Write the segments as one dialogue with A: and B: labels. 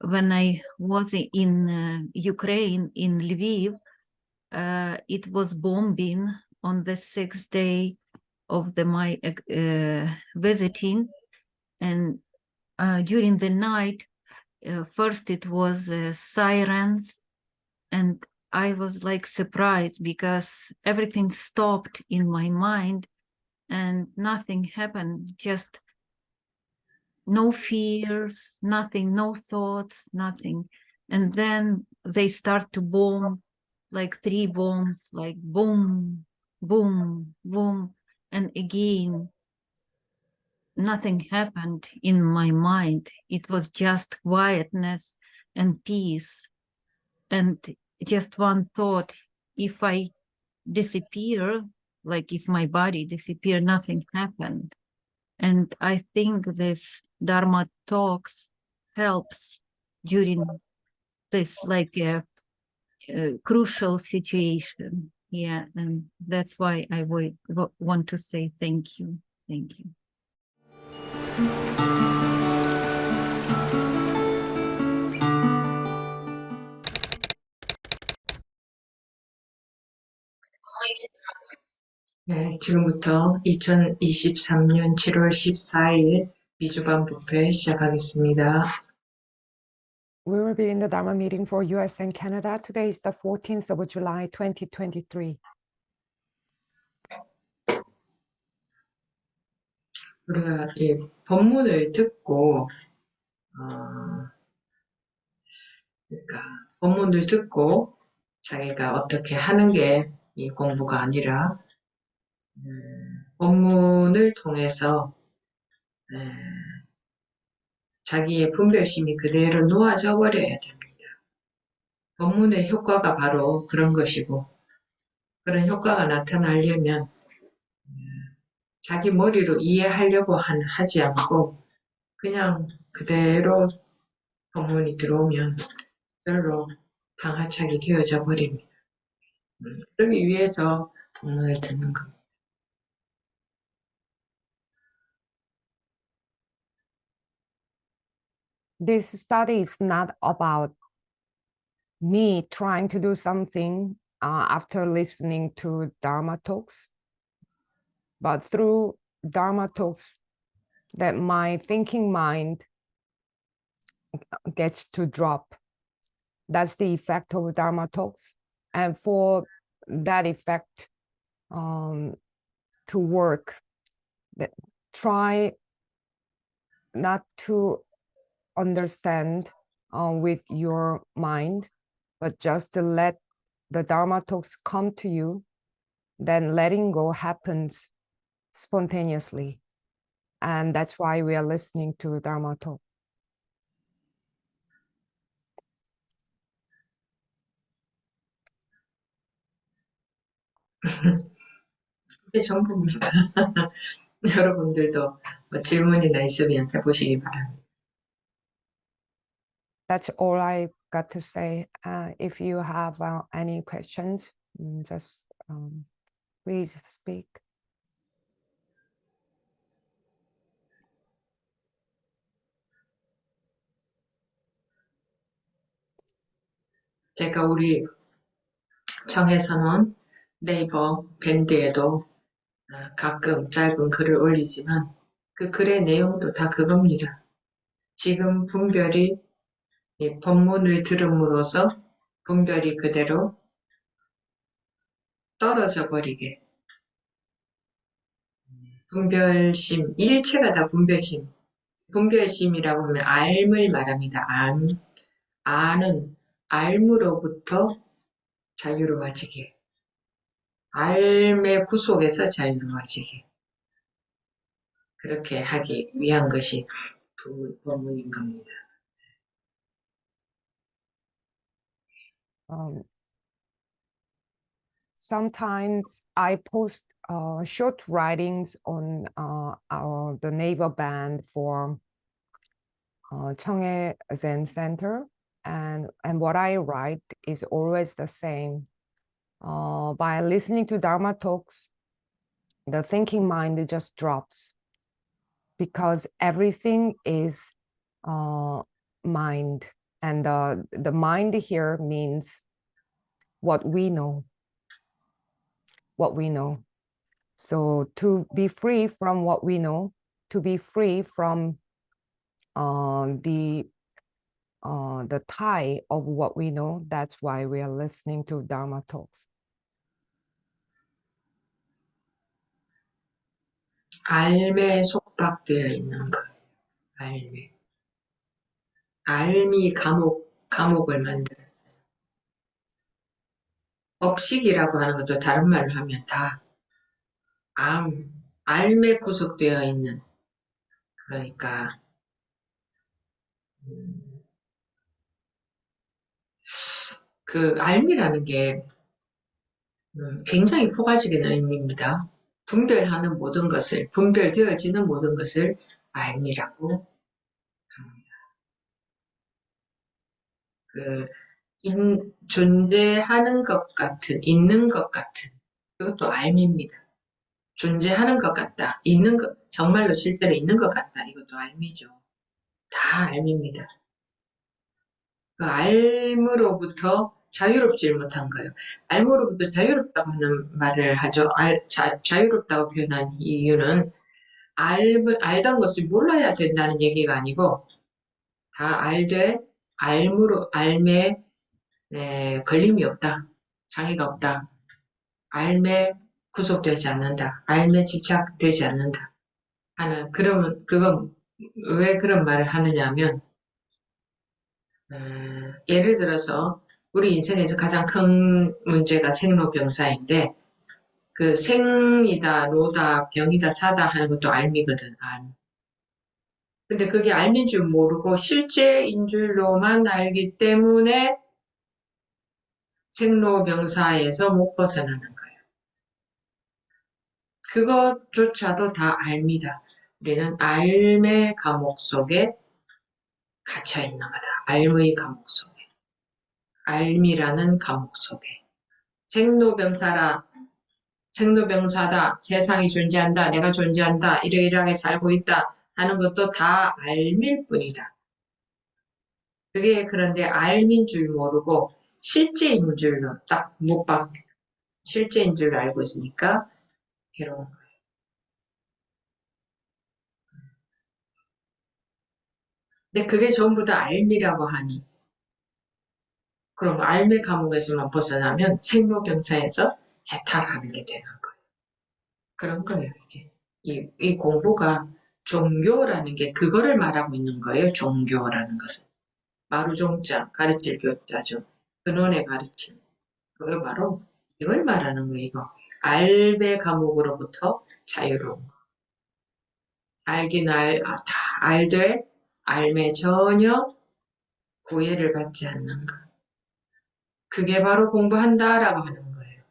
A: when I was in Ukraine, in Lviv, it was bombing on the 6th day of my visiting, and during the night, first it was sirens, and I was like surprised because everything stopped in my mind and nothing happened, just no fears, nothing, no thoughts, nothing. And then they start to bomb, like 3 bombs, like boom, boom, boom. And again, nothing happened in my mind. It was just quietness and peace. And just one thought, if I disappear, like if my body disappear, nothing happened. And I think this Dharma talks helps during this like a crucial situation. Yeah, and that's why I want to say thank you. Thank you.
B: 네, 지금부터 2023년 7월 14일 미주반 뷔페 시작하겠습니다.
C: We will be in the Dharma meeting for US and Canada. Today is the 14th of July, 2023.
B: 우리가 이 법문을 듣고, 그러니까 법문을 듣고 자기가 어떻게 하는 게 이 공부가 아니라 법문을 통해서 자기의 분별심이 그대로 놓아져 버려야 됩니다. 법문의 효과가 바로 그런 것이고, 그런 효과가 나타나려면 자기 머리로 이해하려고 하지 않고 그냥 그대로 법문이 들어오면 별로 방하착이 되어져 버립니다. 그러기 위해서 법문을 듣는 겁니다.
C: This study is not about me trying to do something after listening to Dharma talks, but through Dharma talks that my thinking mind gets to drop. That's the effect of Dharma talks. And for that effect to work, try not to understand with your mind, but just to let the Dharma talks come to you, then letting go happens spontaneously. And that's why we are listening to Dharma talk.
B: 그게 전부입니다. 여러분들도 뭐 질문이나 있으면 해보시기 바랍니다.
C: That's all I got to say. If you have any questions, just please speak.
B: 제가 우리 청해선언 네이버 밴드에도 가끔 짧은 글을 올리지만 그 글의 내용도 다 그겁니다. 지금 분별이 법문을 들음으로써 분별이 그대로 떨어져 버리게. 분별심, 일체가 다 분별심. 분별심이라고 하면 알을 말합니다. 아는 알무로부터 자유로워지게. 알의 구속에서 자유로워지게. 그렇게 하기 위한 것이 법문인 겁니다.
C: Sometimes I post short writings on the naval band for Cheonghae Zen Center, and what I write is always the same. By listening to Dharma talks, the thinking mind just drops because everything is mind. And the mind here means what we know. What we know. So to be free from what we know, to be free from the tie of what we know, that's why we are listening to Dharma talks.
B: 알매 속박되어 있는 거예요. 알매. 알미 감옥을 만들었어요. 억식이라고 하는 것도 다른 말로 하면 다 알매 구속되어 있는, 그러니까 그 알미라는 게 굉장히 포괄적인 의미입니다. 분별하는 모든 것을, 분별되어지는 모든 것을 알미라고 합니다. 존재하는 것 같은, 있는 것 같은, 그것도 알미입니다. 존재하는 것 같다, 있는 것, 정말로 실제로 있는 것 같다, 이것도 알미죠. 다 알미입니다. 그 알므로부터 자유롭지 못한 거예요. 알므로부터 자유롭다고 하는 말을 하죠. 자유롭다고 표현한 이유는 알던 것을 몰라야 된다는 얘기가 아니고 다 알되 알매 걸림이 없다. 장애가 없다. 알매 구속되지 않는다. 알매 집착되지 않는다. 하는, 그러면 그건 왜 그런 말을 하느냐 하면 예를 들어서 우리 인생에서 가장 큰 문제가 생로병사인데 그 생이다, 로다, 병이다, 사다 하는 것도 알미거든. 근데 그게 알민 줄 모르고 실제인 줄로만 알기 때문에 생로병사에서 못 벗어나는 거예요. 그것조차도 다 알미다. 우리는 알매 감옥 속에 갇혀 있는 거다. 알의 감옥 속에. 알미라는 감옥 속에. 생로병사다, 세상이 존재한다, 내가 존재한다, 이러이러하게 살고 있다 하는 것도 다 알밀 뿐이다. 그게 그런데 알민 줄 모르고 실제인 줄로 딱 못 봐. 실제인 줄로 알고 있으니까 괴로운 거예요. 근데 그게 전부 다 알미라고 하니 그럼 알미 감옥에서만 벗어나면 생로병사에서 해탈하는 게 되는 거예요. 그런 거예요, 이게. 이 공부가 종교라는 게 그거를 말하고 있는 거예요, 종교라는 것은. 마루종자, 가르칠 교자죠. 근원의 가르침. 그게 바로 이걸 말하는 거예요, 이거. 알배 감옥으로부터 자유로운 거. 다 알되, 알매 전혀 구애를 받지 않는 것. 그게 바로 공부한다라고 하는 거예요.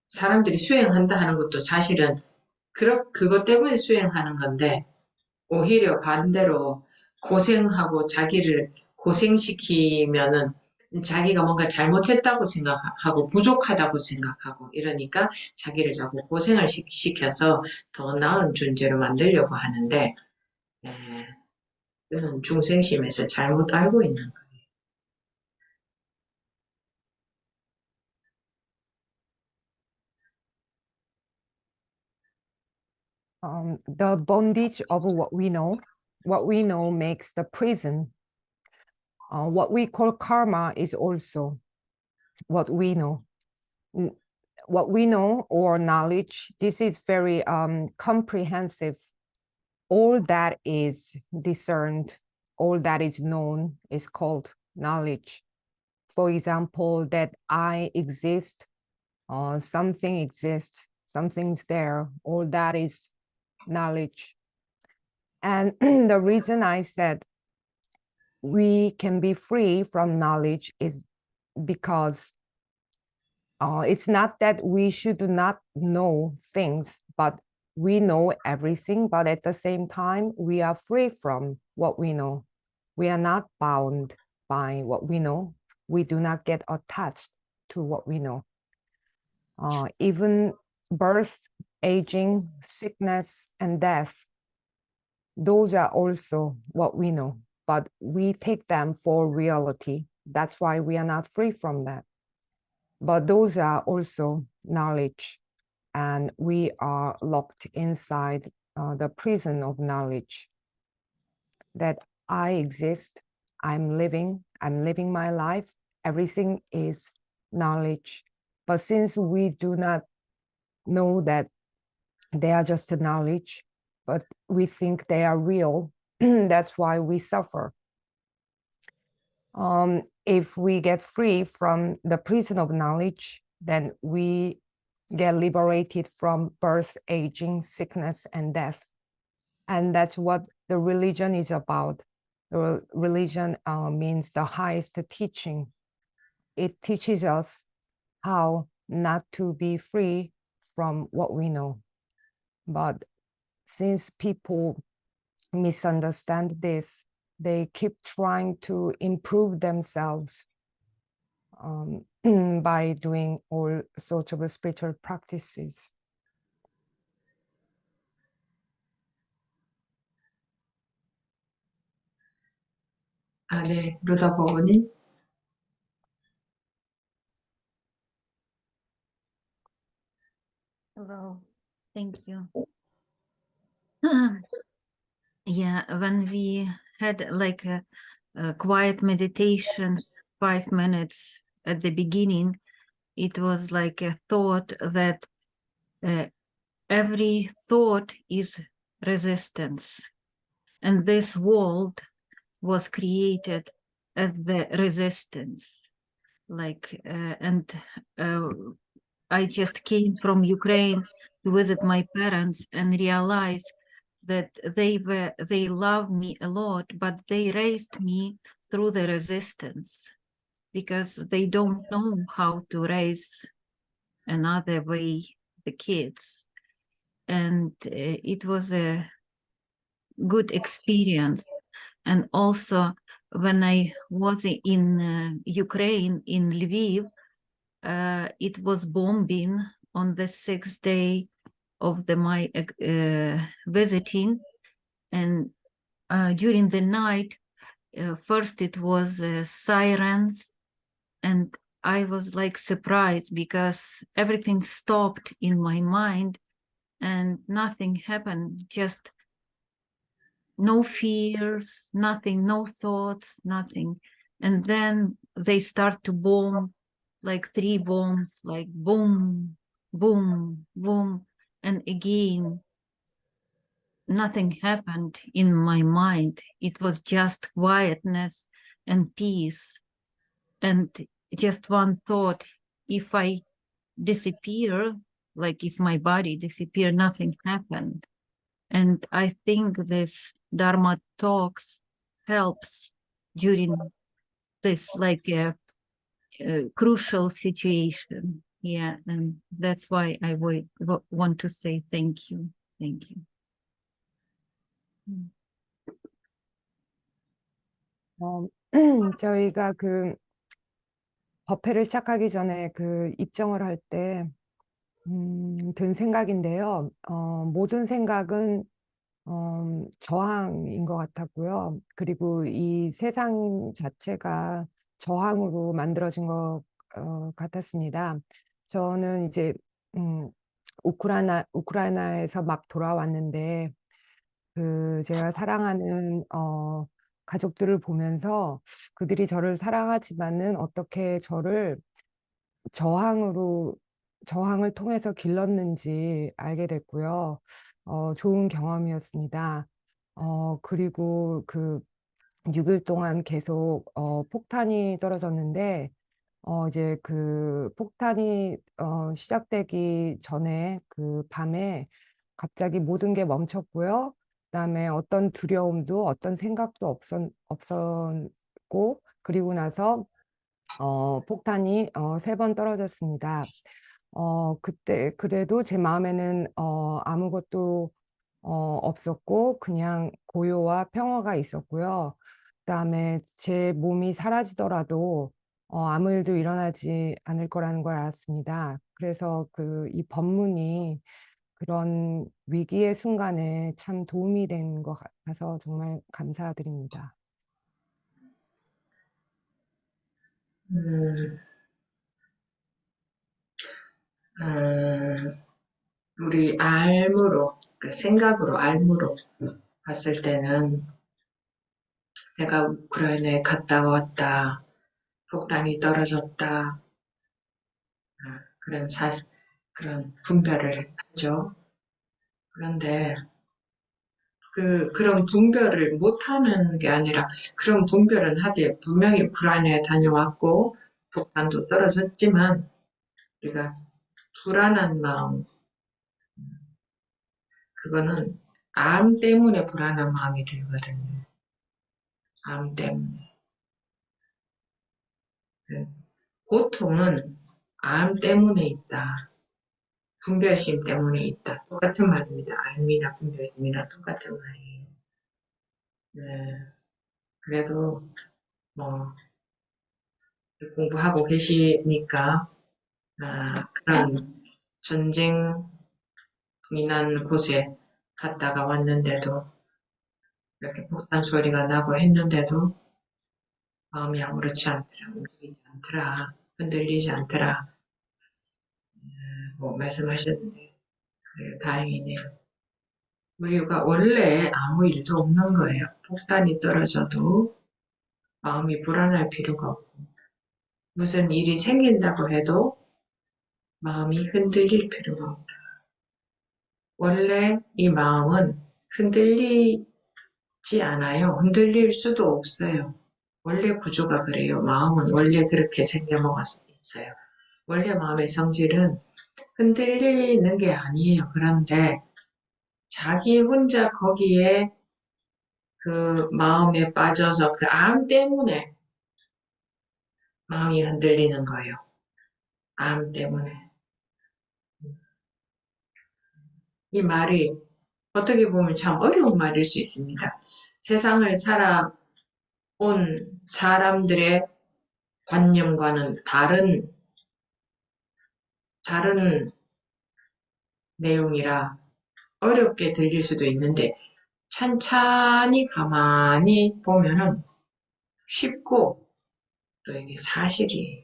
B: 사람들이 수행한다 하는 것도 사실은 그것 때문에 수행하는 건데 오히려 반대로 고생하고 자기를 고생시키면은 자기가 뭔가 잘못했다고 생각하고 부족하다고 생각하고 이러니까 자기를 자꾸 고생을 시켜서 더 나은 존재로 만들려고 하는데 그는 중생심에서 잘못 알고 있는 거예요.
C: The bondage of what we know makes the prison. What we call karma is also what we know. What we know or knowledge, this is very comprehensive. All that is discerned, all that is known is called knowledge. For example, that I exist, something exists, something's there, all that is knowledge. And the reason I said we can be free from knowledge is because it's not that we should not know things, but we know everything, but at the same time, we are free from what we know. We are not bound by what we know. We do not get attached to what we know. Even birth, aging, sickness, and death, those are also what we know. but we take them for reality. That's why we are not free from that. But those are also knowledge, and we are locked inside the prison of knowledge that I exist, I'm living my life, everything is knowledge. But since we do not know that they are just knowledge, but we think they are real, that's why we suffer. If we get free from the prison of knowledge, then we get liberated from birth, aging, sickness, and death. And that's what the religion is about. The religion means the highest teaching. It teaches us how not to be free from what we know. But since people misunderstand this, they keep trying to improve themselves by doing all sorts of spiritual practices.
B: 네, 루다 버거님.
A: Hello, thank you. Yeah, when we had like a quiet meditation, 5 minutes at the beginning, it was like a thought that every thought is resistance. And this world was created as the resistance. Like, I just came from Ukraine to visit my parents and realized that they love me a lot, but they raised me through the resistance because they don't know how to raise another way the kids. And it was a good experience. And also when I was in Ukraine, in Lviv, it was bombing on the 6th day of my visiting. And during the night, first it was sirens, and I was like surprised because everything stopped in my mind and nothing happened, just no fears, nothing, no thoughts, nothing. And then they start to bomb, like 3 bombs, like boom, boom, boom. And again, nothing happened in my mind. It was just quietness and peace. And just one thought, if I disappear, like if my body disappear, nothing happened. And I think this Dharma talks helps during this like a crucial situation. Yeah, and that's why I want to say thank you. Thank you.
C: 저희가 그 법회를 시작하기 전에 그 입정을 할 때 든 생각인데요. 모든 생각은 저항인 것 같았고요. 그리고 이 세상 자체가 저항으로 만들어진 것 같았습니다. 저는 이제 우크라이나에서 막 돌아왔는데 제가 사랑하는 가족들을 보면서 그들이 저를 사랑하지만은 어떻게 저를 저항을 통해서 길렀는지 알게 됐고요. 좋은 경험이었습니다. 그리고 그 6일 동안 계속 폭탄이 떨어졌는데 이제 그 폭탄이 시작되기 전에 그 밤에 갑자기 모든 게 멈췄고요. 그다음에 어떤 두려움도 어떤 생각도 없었고 그리고 나서 폭탄이 3번 떨어졌습니다. 그때 그래도 제 마음에는 아무것도 없었고 그냥 고요와 평화가 있었고요. 그다음에 제 몸이 사라지더라도 아무 일도 일어나지 않을 거라는 걸 알았습니다. 그래서 이 법문이 그런 위기의 순간에 참 도움이 된 것 같아서 정말 감사드립니다.
B: 음, 우리 알무로, 그 생각으로, 알무로 봤을 때는 내가 우크라이나에 갔다 왔다, 폭탄이 떨어졌다, 그런 그런 분별을 하죠. 그런데 그런 분별을 못하는 게 아니라 그런 분별은 하되 분명히 우크라이나에 다녀왔고 폭탄도 떨어졌지만 우리가 불안한 마음, 그거는 암 때문에 불안한 마음이 들거든요. 암 때문에. 고통은 암 때문에 있다. 분별심 때문에 있다. 똑같은 말입니다. 암이나 분별심이나 똑같은 말이에요. 네. 그래도 뭐 공부하고 계시니까 그런 전쟁이 난 곳에 갔다가 왔는데도 이렇게 폭탄 소리가 나고 했는데도 마음이 아무렇지 않더라, 움직이지 않더라, 흔들리지 않더라, 뭐 말씀하셨는데 그래요, 다행이네요. 우리가 원래 아무 일도 없는 거예요. 폭탄이 떨어져도 마음이 불안할 필요가 없고 무슨 일이 생긴다고 해도 마음이 흔들릴 필요가 없다. 원래 이 마음은 흔들리지 않아요. 흔들릴 수도 없어요. 원래 구조가 그래요. 마음은 원래 그렇게 생겨먹었어요. 원래 마음의 성질은 흔들리는 게 아니에요. 그런데 자기 혼자 거기에 그 마음에 빠져서 그 암 때문에 마음이 흔들리는 거예요. 암 때문에. 이 말이 어떻게 보면 참 어려운 말일 수 있습니다. 세상을 살아온 사람들의 관념과는 다른 내용이라 어렵게 들릴 수도 있는데 찬찬히 가만히 보면은 쉽고 또 이게 사실이에요.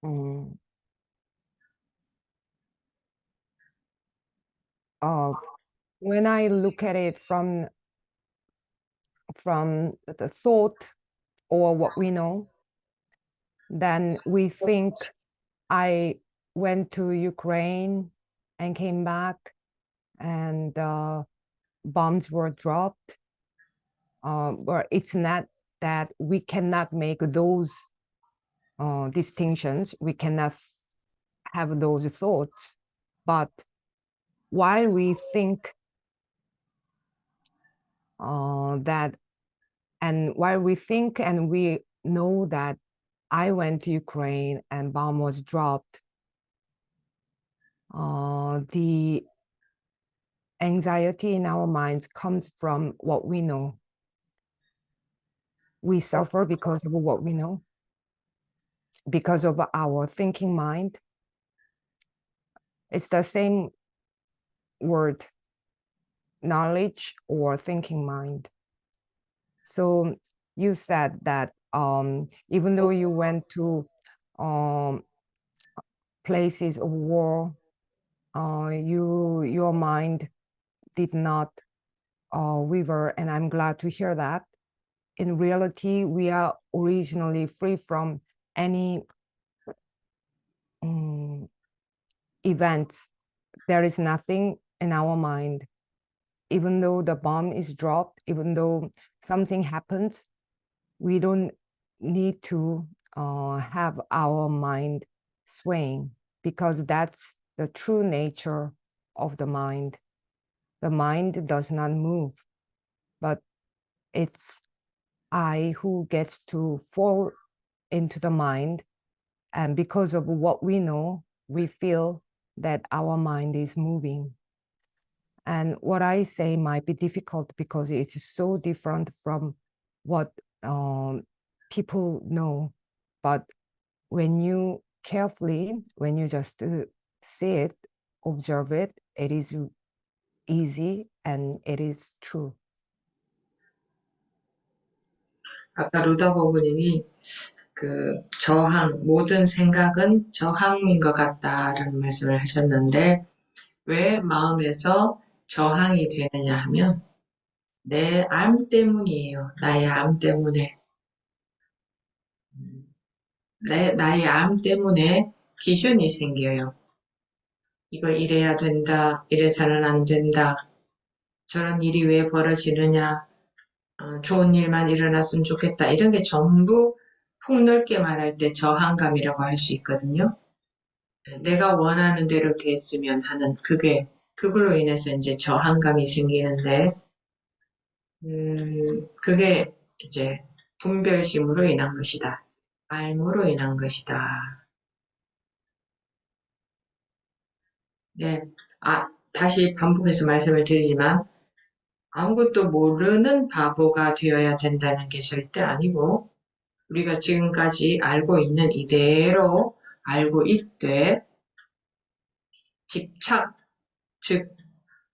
C: Mm. When I look at it from the thought or what we know, then we think I went to Ukraine and came back and bombs were dropped. But it's not that we cannot make those distinctions. We cannot have those thoughts. But while we think that, and while we think and we know that I went to Ukraine and bomb was dropped, the anxiety in our minds comes from what we know. We suffer because of what we know, because of our thinking mind. It's the same word, knowledge or thinking mind. So you said that even though you went to places of war, your mind did not waver, and I'm glad to hear that. In reality, we are originally free from any events. There is nothing in our mind. Even though the bomb is dropped, even though something happens, we don't need to have our mind swaying, because that's the true nature of the mind. The mind does not move, but it's I who gets to fall into the mind. And because of what we know, we feel that our mind is moving. And what I say might be difficult because it's so different from what people know. But when you carefully, when you just see it, observe it, it is easy and it is true.
B: 아까 루다버그님이 그 저항, 모든 생각은 저항인 것 같다라는 말씀을 하셨는데 왜 마음에서 저항이 되느냐 하면 내 암 때문이에요. 나의 암 때문에. 나의 암 때문에 기준이 생겨요. 이거 이래야 된다, 이래서는 안 된다, 저런 일이 왜 벌어지느냐, 좋은 일만 일어났으면 좋겠다. 이런 게 전부 폭넓게 말할 때 저항감이라고 할 수 있거든요. 내가 원하는 대로 됐으면 하는 그걸로 인해서 이제 저항감이 생기는데, 그게 이제 분별심으로 인한 것이다. 알무로 인한 것이다. 네. 다시 반복해서 말씀을 드리지만, 아무것도 모르는 바보가 되어야 된다는 게 절대 아니고, 우리가 지금까지 알고 있는 이대로 알고 있되, 집착, 즉,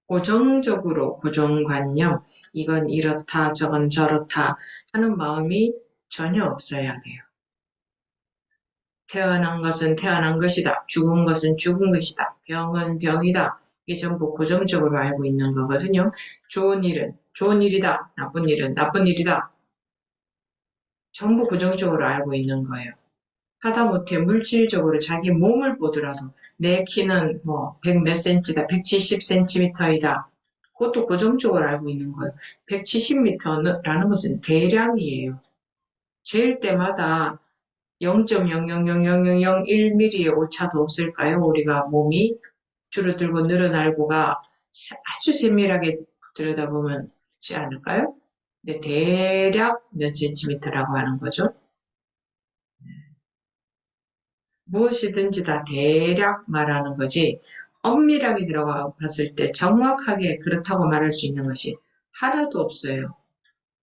B: 고정적으로 고정관념, 이건 이렇다, 저건 저렇다 하는 마음이 전혀 없어야 돼요. 태어난 것은 태어난 것이다. 죽은 것은 죽은 것이다. 병은 병이다. 이게 전부 고정적으로 알고 있는 거거든요. 좋은 일은 좋은 일이다. 나쁜 일은 나쁜 일이다. 전부 고정적으로 알고 있는 거예요. 하다못해 물질적으로 자기 몸을 보더라도 내 키는 뭐 100 몇 센치다. 170cm이다. 그것도 고정적으로 알고 있는 거예요. 170m라는 것은 대량이에요. 재일 때마다 0.0000001mm의 오차도 없을까요? 우리가 몸이 줄어들고 늘어날고가 아주 세밀하게 들여다보면 그렇지 않을까요? 근데 대략 몇 센티미터라고 하는 거죠. 무엇이든지 다 대략 말하는 거지 엄밀하게 들어가 봤을 때 정확하게 그렇다고 말할 수 있는 것이 하나도 없어요.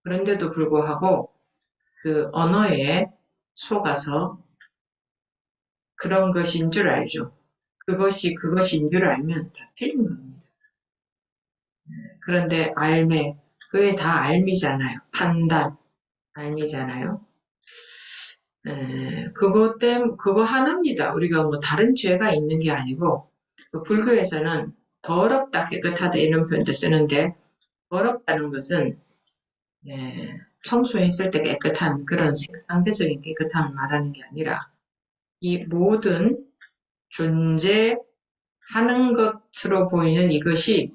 B: 그런데도 불구하고 그 언어에 속아서 그런 것인 줄 알죠. 그것이 그것인 줄 알면 다 틀린 겁니다. 그런데 알매, 그게 다 알미잖아요. 판단, 알미잖아요. 그거 하나입니다. 우리가 뭐 다른 죄가 있는 게 아니고, 불교에서는 더럽다, 깨끗하다 이런 표현도 쓰는데, 더럽다는 것은, 청소했을 때 깨끗한 그런 상대적인 깨끗함을 말하는 게 아니라, 이 모든 존재하는 것으로 보이는 이것에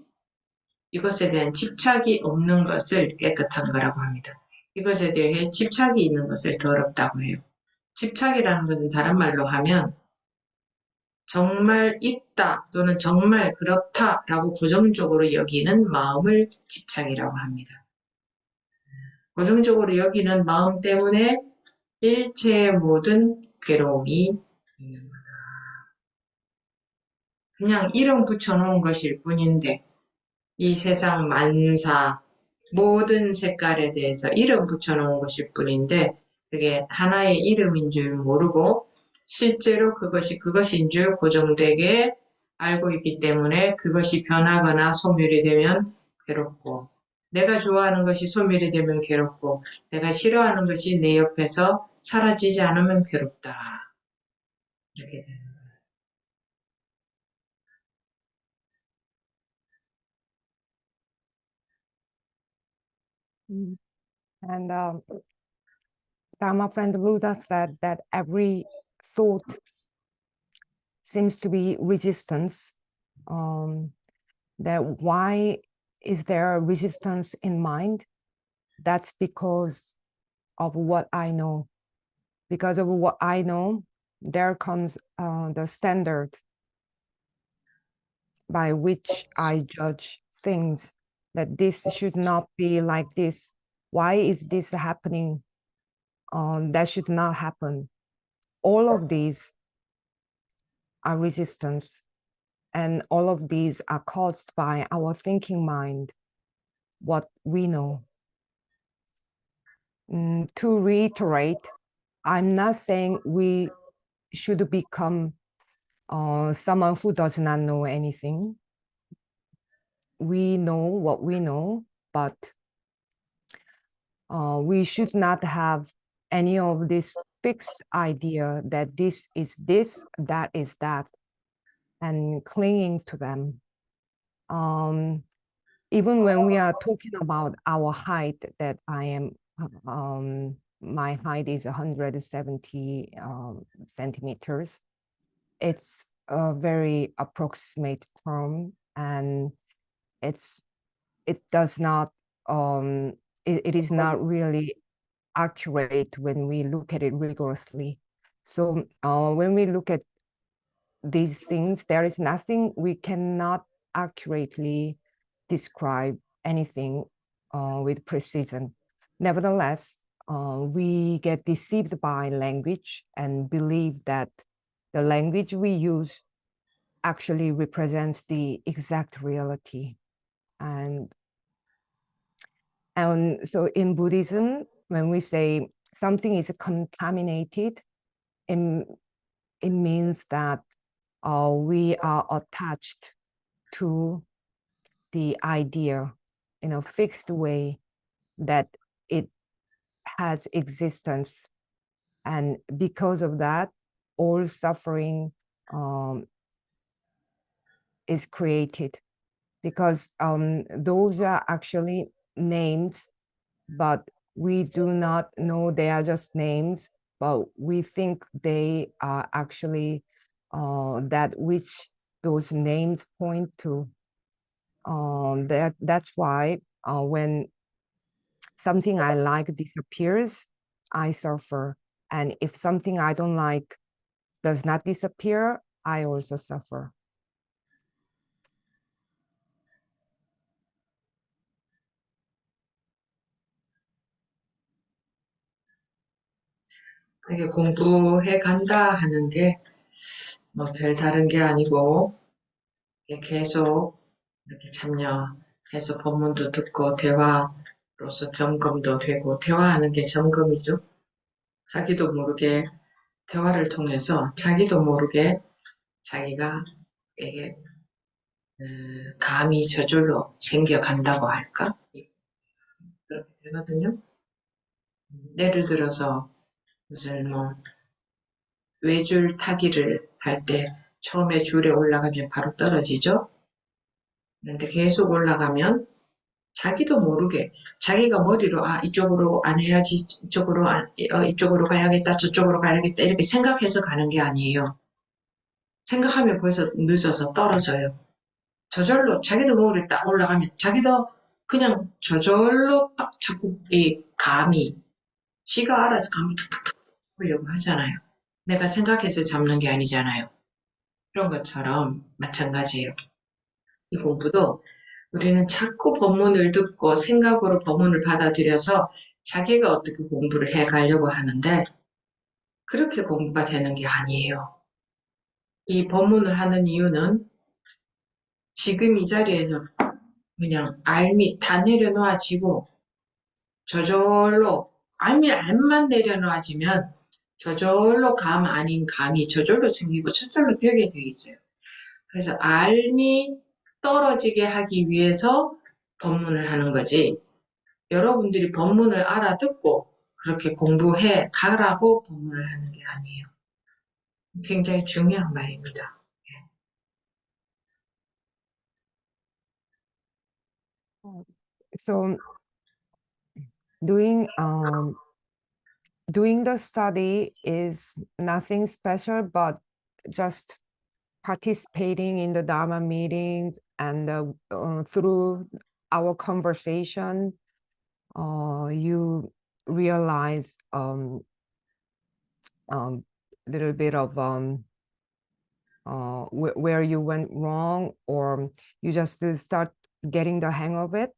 B: 대한 집착이 없는 것을 깨끗한 거라고 합니다. 이것에 대해 집착이 있는 것을 더럽다고 해요. 집착이라는 것은 다른 말로 하면 정말 있다 또는 정말 그렇다라고 고정적으로 여기는 마음을 집착이라고 합니다. 고정적으로 여기는 마음 때문에 일체의 모든 괴로움이 있는 거다. 그냥 이름 붙여놓은 것일 뿐인데 이 세상 만사 모든 색깔에 대해서 이름 붙여놓은 것일 뿐인데 그게 하나의 이름인 줄 모르고 실제로 그것이 그것인 줄 고정되게 알고 있기 때문에 그것이 변하거나 소멸이 되면 괴롭고 내가 좋아하는 것이 소멸이 되면 괴롭고 내가 싫어하는 것이 내 옆에서 사라지지 않으면 괴롭다. 이렇게 돼요.
C: And Dharma friend Buddha said that every thought seems to be resistance. That why is there a resistance in mind? That's because of what I know. Because of what I know, there comes the standard by which I judge things, that this should not be like this. Why is this happening? That should not happen. All of these are resistance, and all of these are caused by our thinking mind, what we know. To reiterate, I'm not saying we should become someone who does not know anything. we know what we know, but we should not have any of this fixed idea that this is this, that is that, and clinging to them. Even when we are talking about our height, that my height is 170 centimeters. It's a very approximate term, and it does not it is not really accurate when we look at it rigorously. So when we look at these things, there is nothing, we cannot accurately describe anything with precision. Nevertheless, we get deceived by language and believe that the language we use actually represents the exact reality. And so in Buddhism, when we say something is contaminated, it means that we are attached to the idea in a fixed way that it has existence. And because of that, all suffering is created, because those are actually names, but we do not know they are just names, but we think they are actually that which those names point to. That's why when something I like disappears, I suffer. And if something I don't like does not disappear, I also suffer.
B: 이게 공부해 간다 하는 게 뭐 별다른 게 아니고 계속 이렇게 참여해서 법문도 듣고 대화로서 점검도 되고, 대화하는 게 점검이죠. 자기도 모르게 대화를 통해서 자기도 모르게 자기가 이게 감이 저절로 생겨간다고 할까? 그렇게 되거든요. 예를 들어서 무슨 외줄 타기를 할 때 처음에 줄에 올라가면 바로 떨어지죠. 그런데 계속 올라가면 자기도 모르게 자기가 머리로 이쪽으로 안 해야지, 이쪽으로 가야겠다, 저쪽으로 가야겠다 이렇게 생각해서 가는 게 아니에요. 생각하면 벌써 늦어서 떨어져요. 저절로 자기도 모르게 딱 올라가면 자기도 그냥 저절로 딱 자꾸 이 감이 쥐가 알아서 감을 툭툭툭 보려고 하잖아요. 내가 생각해서 잡는 게 아니잖아요. 그런 것처럼 마찬가지예요. 이 공부도 우리는 자꾸 법문을 듣고 생각으로 법문을 받아들여서 자기가 어떻게 공부를 해가려고 하는데, 그렇게 공부가 되는 게 아니에요. 이 법문을 하는 이유는 지금 이 자리에는 그냥 알미 다 내려놓아지고 저절로 알만 내려놓아지면 저절로 감 아닌 감이 저절로 생기고 저절로 벽에 되어 있어요. 그래서 알미 떨어지게 하기 위해서 법문을 하는 거지, 여러분들이 법문을 알아듣고 그렇게 공부해 가라고 법문을 하는 게 아니에요. 굉장히 중요한 말입니다.
C: So doing the study is nothing special, but just participating in the Dharma meetings, and through our conversation, you realize little bit of where you went wrong, or you just start getting the hang of it,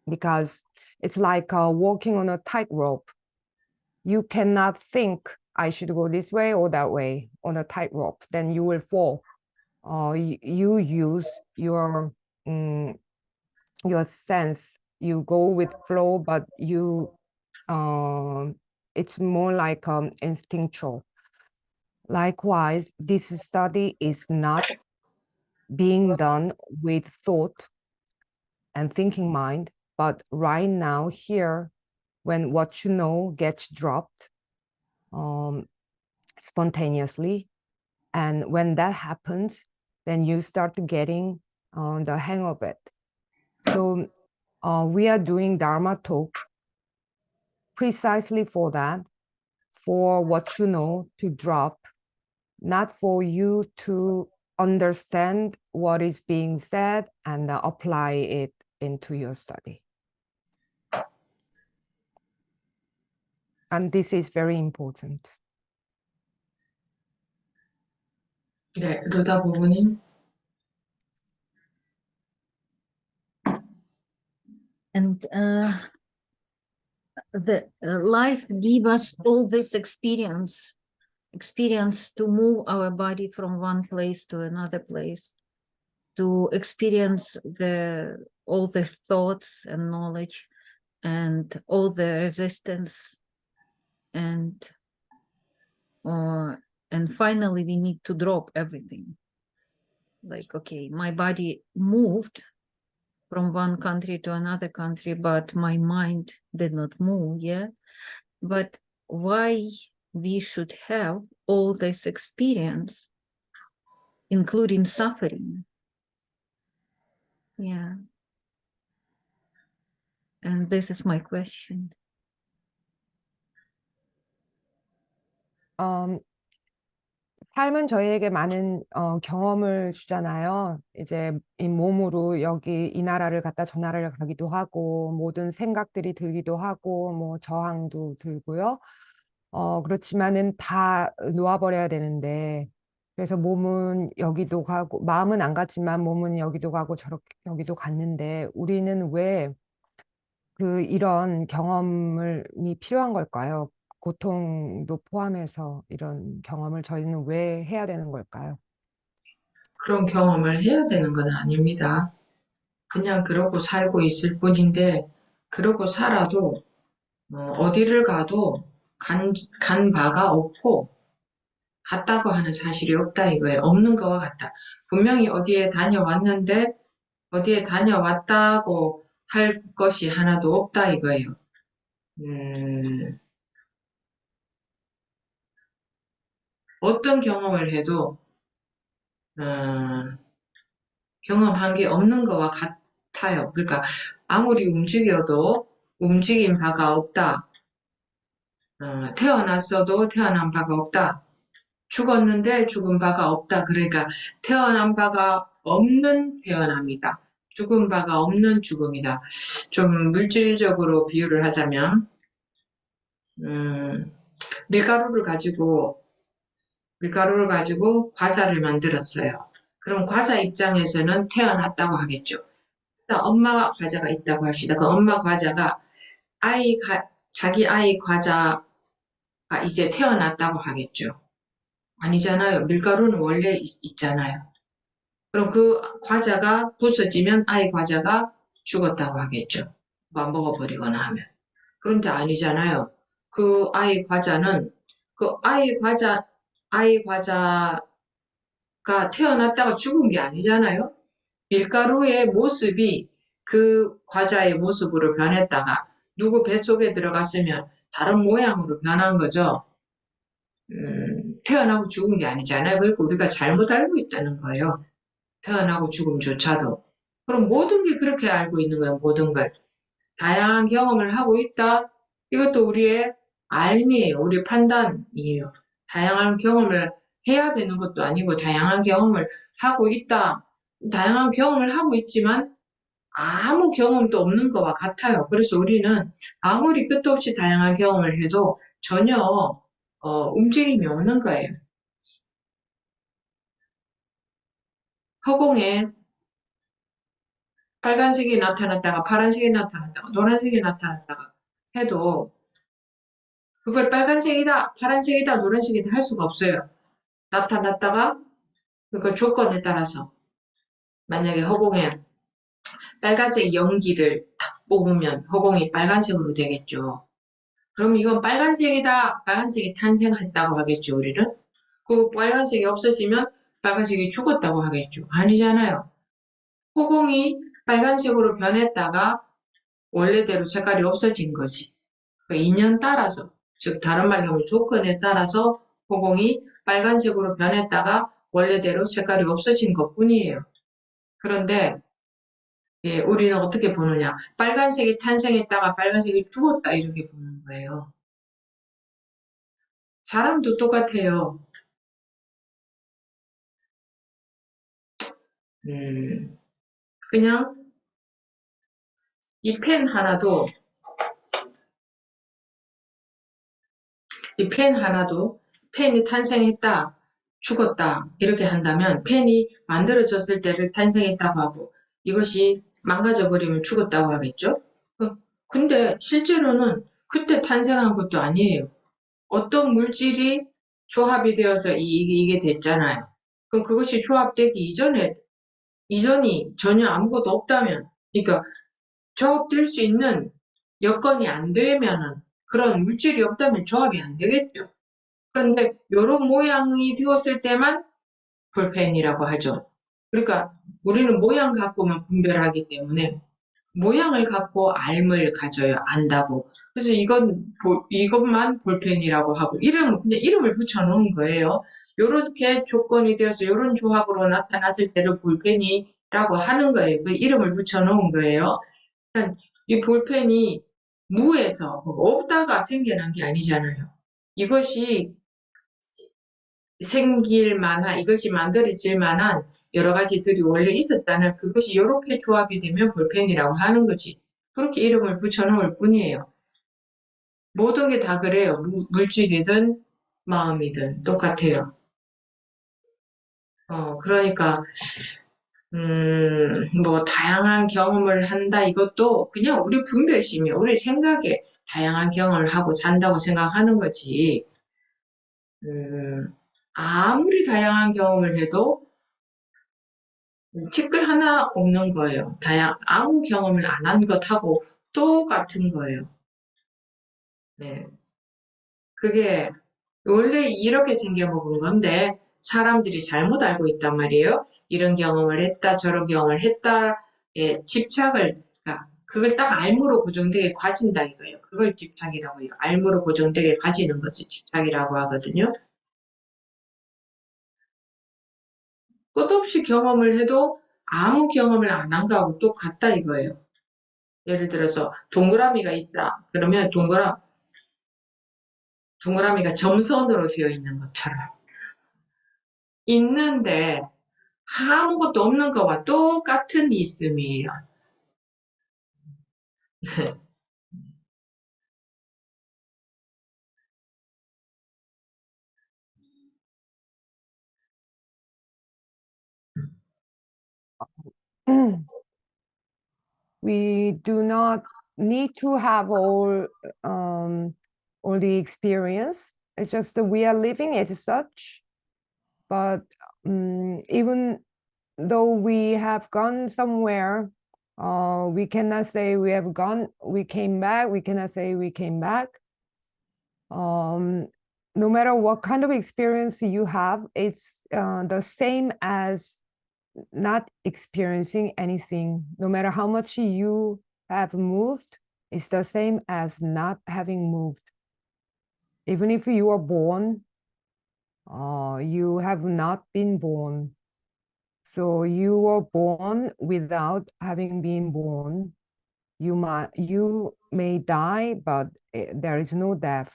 C: because it's like walking on a tightrope. You cannot think I should go this way or that way on a tightrope, then you will fall. You use your sense, you go with flow, but it's more like instinctual. Likewise, this study is not being done with thought, and thinking mind. But right now here, when what you know gets dropped spontaneously, and when that happens, then you start getting the hang of it. So we are doing Dharma talk precisely for that, for what you know to drop, not for you to understand what is being said and apply it into your study. And this is very important.
B: 네, 루다 부부님.
A: And the life give us all this experience to move our body from one place to another place, to experience all the thoughts and knowledge and all the resistance, and finally we need to drop everything. Like, okay, my body moved from one country to another country, but my mind did not move, yeah? But why we should have all this experience, including suffering? Yeah. And this is my question.
C: 삶은 저희에게 많은 경험을 주잖아요. 이제 이 몸으로 여기 이 나라를 갔다 저 나라를 가기도 하고, 모든 생각들이 들기도 하고, 뭐 저항도 들고요. 그렇지만은 다 놓아버려야 되는데, 그래서 몸은 여기도 가고, 마음은 안 갔지만 몸은 여기도 가고 저렇게 여기도 갔는데, 우리는 왜 이런 경험이 필요한 걸까요? 고통도 포함해서 이런 경험을 저희는 왜 해야 되는 걸까요?
B: 그런 경험을 해야 되는 건 아닙니다. 그냥 그러고 살고 있을 뿐인데, 그러고 살아도 어디를 가도 간 바가 없고 갔다고 하는 사실이 없다 이거예요. 없는 거와 같다. 분명히 어디에 다녀왔는데 어디에 다녀왔다고 할 것이 하나도 없다 이거예요. 어떤 경험을 해도 경험한 게 없는 거와 같아요. 그러니까 아무리 움직여도 움직인 바가 없다. 태어났어도 태어난 바가 없다. 죽었는데 죽은 바가 없다. 그러니까 태어난 바가 없는 태어남이다. 죽은 바가 없는 죽음이다. 좀 물질적으로 비유를 하자면 밀가루를 가지고 과자를 만들었어요. 그럼 과자 입장에서는 태어났다고 하겠죠. 엄마 과자가 있다고 합시다. 그 엄마 과자가 자기 아이 과자가 이제 태어났다고 하겠죠. 아니잖아요. 밀가루는 원래 있잖아요. 그럼 그 과자가 부서지면 아이 과자가 죽었다고 하겠죠. 먹어버리거나 하면. 그런데 아니잖아요. 그 아이 과자는 아이 과자가 태어났다가 죽은 게 아니잖아요. 밀가루의 모습이 그 과자의 모습으로 변했다가 누구 뱃속에 들어갔으면 다른 모양으로 변한 거죠. 태어나고 죽은 게 아니잖아요. 그러니까 우리가 잘못 알고 있다는 거예요. 태어나고 죽음조차도. 그럼 모든 게 그렇게 알고 있는 거예요. 모든 걸. 다양한 경험을 하고 있다. 이것도 우리의 알미예요. 우리 판단이에요. 다양한 경험을 해야 되는 것도 아니고 다양한 경험을 하고 있다. 다양한 경험을 하고 있지만 아무 경험도 없는 것과 같아요. 그래서 우리는 아무리 끝도 없이 다양한 경험을 해도 전혀 움직임이 없는 거예요. 허공에 빨간색이 나타났다가 파란색이 나타났다가 노란색이 나타났다가 해도 그걸 빨간색이다, 파란색이다, 노란색이다 할 수가 없어요. 나타났다가 그 조건에 따라서 만약에 허공에 빨간색 연기를 탁 뽑으면 허공이 빨간색으로 되겠죠. 그럼 이건 빨간색이다, 빨간색이 탄생했다고 하겠죠, 우리는? 그 빨간색이 없어지면 빨간색이 죽었다고 하겠죠. 아니잖아요. 허공이 빨간색으로 변했다가 원래대로 색깔이 없어진 거지. 그 인연 따라서, 즉 다른 말로 하면 조건에 따라서 호공이 빨간색으로 변했다가 원래대로 색깔이 없어진 것뿐이에요. 그런데 예, 우리는 어떻게 보느냐? 빨간색이 탄생했다가 빨간색이 죽었다 이렇게 보는 거예요. 사람도 똑같아요. 그냥 이 펜 하나도 펜이 탄생했다, 죽었다 이렇게 한다면 펜이 만들어졌을 때를 탄생했다고 하고 이것이 망가져버리면 죽었다고 하겠죠? 근데 실제로는 그때 탄생한 것도 아니에요. 어떤 물질이 조합이 되어서 이게 됐잖아요. 그럼 그것이 조합되기 이전이 전혀 아무것도 없다면, 그러니까 조합될 수 있는 여건이 안 되면은 그런 물질이 없다면 조합이 안 되겠죠. 그런데 이런 모양이 되었을 때만 볼펜이라고 하죠. 그러니까 우리는 모양 갖고만 분별하기 때문에 모양을 갖고 알을 가져요. 안다고. 그래서 이것만 볼펜이라고 하고 그냥 이름을 붙여놓은 거예요. 요렇게 조건이 되어서 요런 조합으로 나타났을 때를 볼펜이라고 하는 거예요. 그 이름을 붙여놓은 거예요. 그러니까 이 볼펜이 무에서 없다가 생겨난 게 아니잖아요. 이것이 이것이 만들어질 만한 여러 가지들이 원래 있었다는 그것이 이렇게 조합이 되면 볼펜이라고 하는 거지. 그렇게 이름을 붙여놓을 뿐이에요. 모든 게 다 그래요. 물질이든 마음이든 똑같아요. 그러니까 뭐 다양한 경험을 한다 이것도 그냥 우리 분별심이 우리 생각에 다양한 경험을 하고 산다고 생각하는 거지. 아무리 다양한 경험을 해도 티끌 하나 없는 거예요. 아무 경험을 안 한 것하고 똑같은 거예요. 네. 그게 원래 이렇게 생겨먹은 건데 사람들이 잘못 알고 있단 말이에요. 이런 경험을 했다, 저런 경험을 했다, 예, 집착을, 그러니까 그걸 딱 알무로 고정되게 가진다 이거예요. 그걸 집착이라고 해요. 알무로 고정되게 가지는 것을 집착이라고 하거든요. 끝없이 경험을 해도 아무 경험을 안 한 거하고 똑같다 이거예요. 예를 들어서 동그라미가 있다. 그러면 동그라미가 점선으로 되어 있는 것처럼 있는데 아무것도 없는 거와 똑같은 있음이에요.
C: We do not need to have all the experience. It's just that we are living as such. But even though we have gone somewhere, we cannot say we have gone, we came back. We cannot say we came back. No matter what kind of experience you have, it's the same as not experiencing anything. No matter how much you have moved, it's the same as not having moved. Even if you are born, you have not been born. So you were born without having been born. You may die, but there is no death.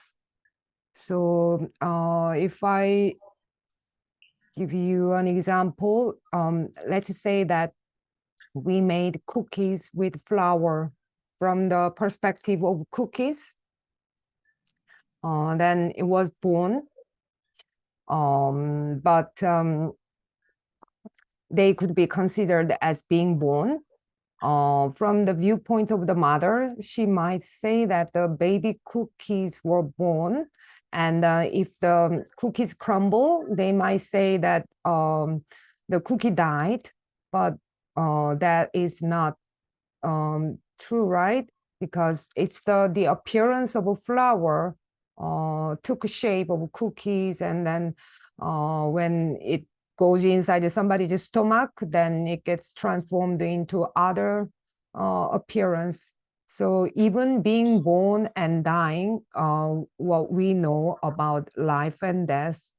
C: So if I give you an example, let's say that we made cookies with flour from the perspective of cookies. Then it was born, but they could be considered as being born. From the viewpoint of the mother, she might say that the baby cookies were born, and if the cookies crumble, they might say that the cookie died, but that is not true, right? Because it's the appearance of a flower took a shape of cookies, and then when it goes inside somebody's stomach, then it gets transformed into other appearance. So even being born and dying, what we know about life and death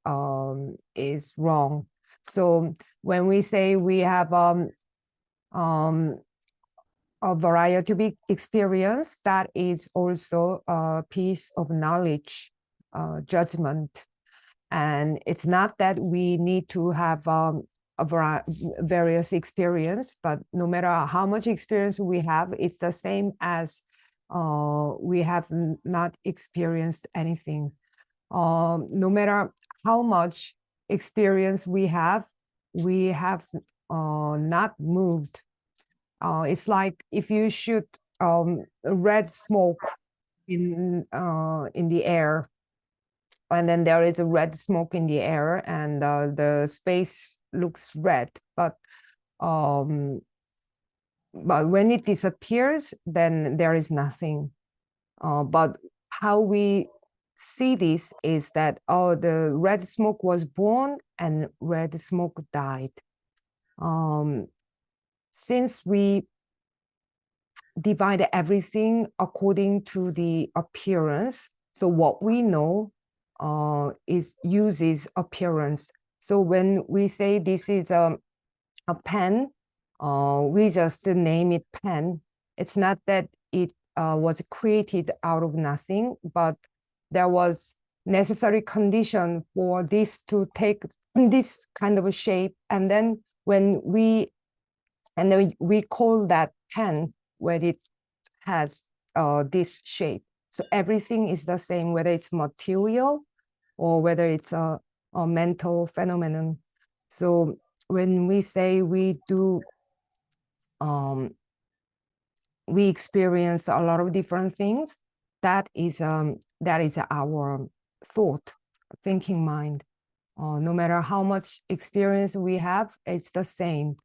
C: is wrong. So when we say we have a variety of experience, that is also a piece of knowledge, judgment. And it's not that we need to have various experience, but no matter how much experience we have, it's the same as we have not experienced anything. No matter how much experience we have not moved. It's like if you shoot red smoke in the air, and then there is a red smoke in the air, and the space looks red, but when it disappears, then there is nothing. But how we see this is that, oh, the red smoke was born and red smoke died. Since we divide everything according to the appearance, so what we know uses appearance. So when we say this is a pen, we just name it pen. It's not that it was created out of nothing, but there was necessary condition for this to take this kind of a shape, and then we call that pen when it has this shape. So everything is the same, whether it's material or whether it's a mental phenomenon. So when we say we experience a lot of different things, that is our thought, thinking mind. No matter how much experience we have, it's the same.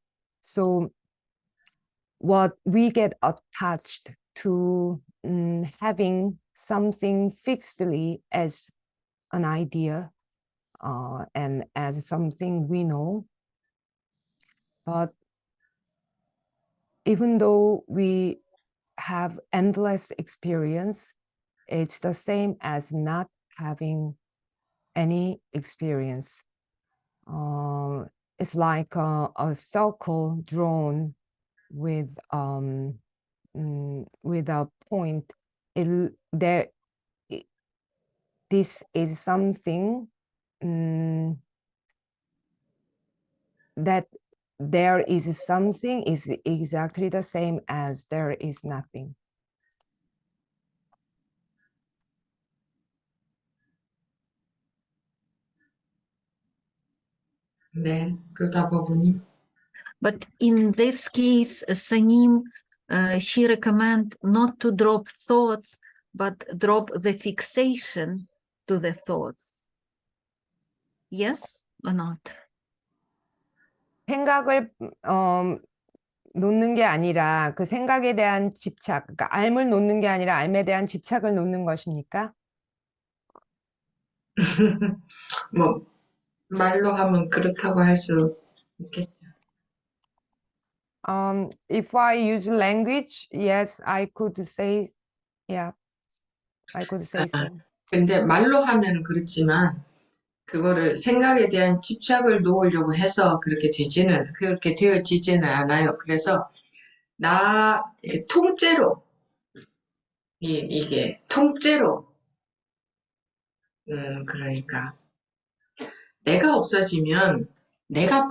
C: So what we get attached to having something fixedly as an idea and as something we know. But even though we have endless experience, it's the same as not having any experience. It's like a circle drawn with a point. This is something that there is something is exactly the same as there is nothing.
B: 네, 루다버브님.
A: But in this case, Sanim, she recommend not to drop thoughts, but drop the fixation to the thoughts. Yes or not?
C: 생각을 놓는 게 아니라 그 생각에 대한 집착, 그러니까 알을 놓는 게 아니라 알에 대한 집착을 놓는 것입니까?
B: 뭐 말로 하면 그렇다고 할 수 있겠죠.
C: If I use language, yes, I could say, yeah, I could say so.
B: 근데 말로 하면 그렇지만 그거를 생각에 대한 집착을 놓으려고 해서 그렇게 되어지지는 않아요. 그래서 이게 통째로 이게 통째로 그러니까 내가 없어지면 내가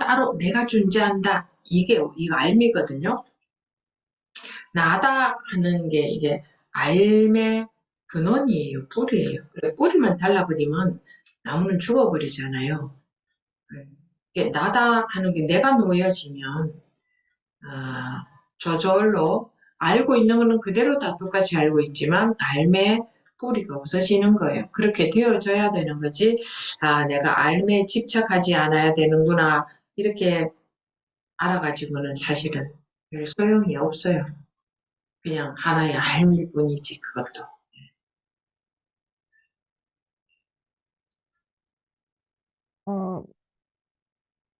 B: 존재한다. 이거 알미거든요. 나다 하는 게 이게 알의 근원이에요. 뿌리예요. 뿌리만 잘라버리면 나무는 죽어버리잖아요. 이게 나다 하는 게 내가 놓여지면 저절로 알고 있는 거는 그대로 다 똑같이 알고 있지만 알매 뿌리가 없어지는 거예요. 그렇게 되어져야 되는 거지. 내가 알매에 집착하지 않아야 되는구나. 이렇게 알아가지고는 사실은 별 소용이 없어요. 그냥 하나의 알일 뿐이지 그것도.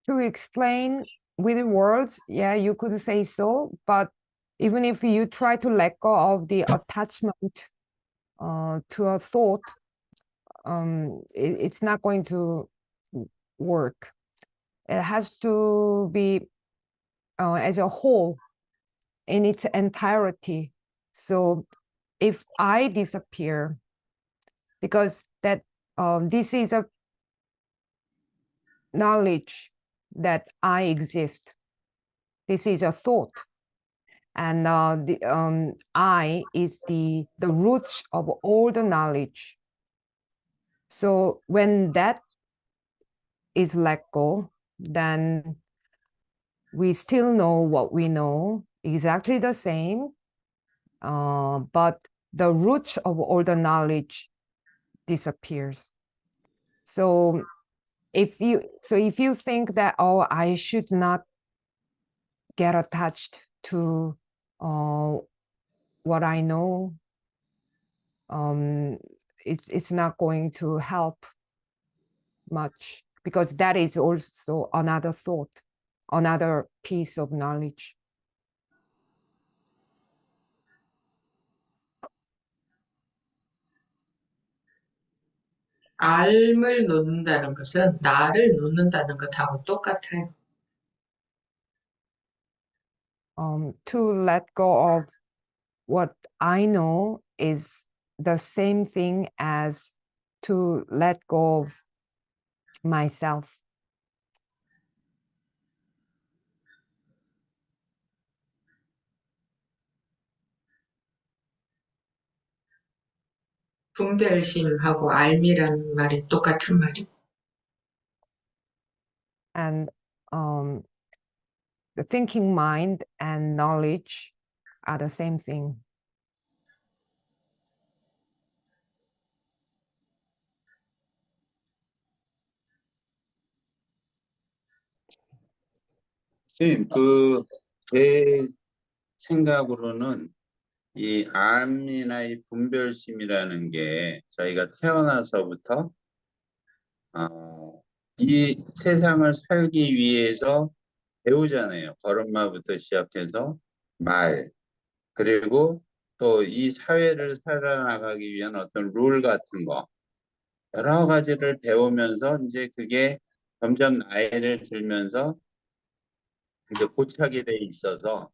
C: to explain with words, yeah, you could say so, but even if you try to let go of the attachment to a thought, it's not going to work. It has to be as a whole in its entirety. So if I disappear, because that this is a knowledge that I exist. This is a thought, and the I is the roots of all the knowledge. So when that is let go, then we still know what we know, exactly the same, but the root of all the knowledge disappears. So if you think that, oh, I should not get attached to what I know, it's not going to help much, because that is also another thought, another piece of knowledge.
B: 알을 놓는다는 것은 나를 놓는다는 것하고 똑같아요.
C: To let go of what I know is the same thing as to let go of myself.
B: 분별심하고 알미라는 말이 똑같은 말이에요.
C: And the thinking mind and knowledge are the same thing.
D: 선생님, 제 생각으로는 이 암이나 이 분별심이라는 게 저희가 태어나서부터 이 세상을 살기 위해서 배우잖아요. 걸음마부터 시작해서 말, 그리고 또 이 사회를 살아나가기 위한 어떤 룰 같은 거, 여러 가지를 배우면서 이제 그게 점점 나이를 들면서 이제 고착이 돼 있어서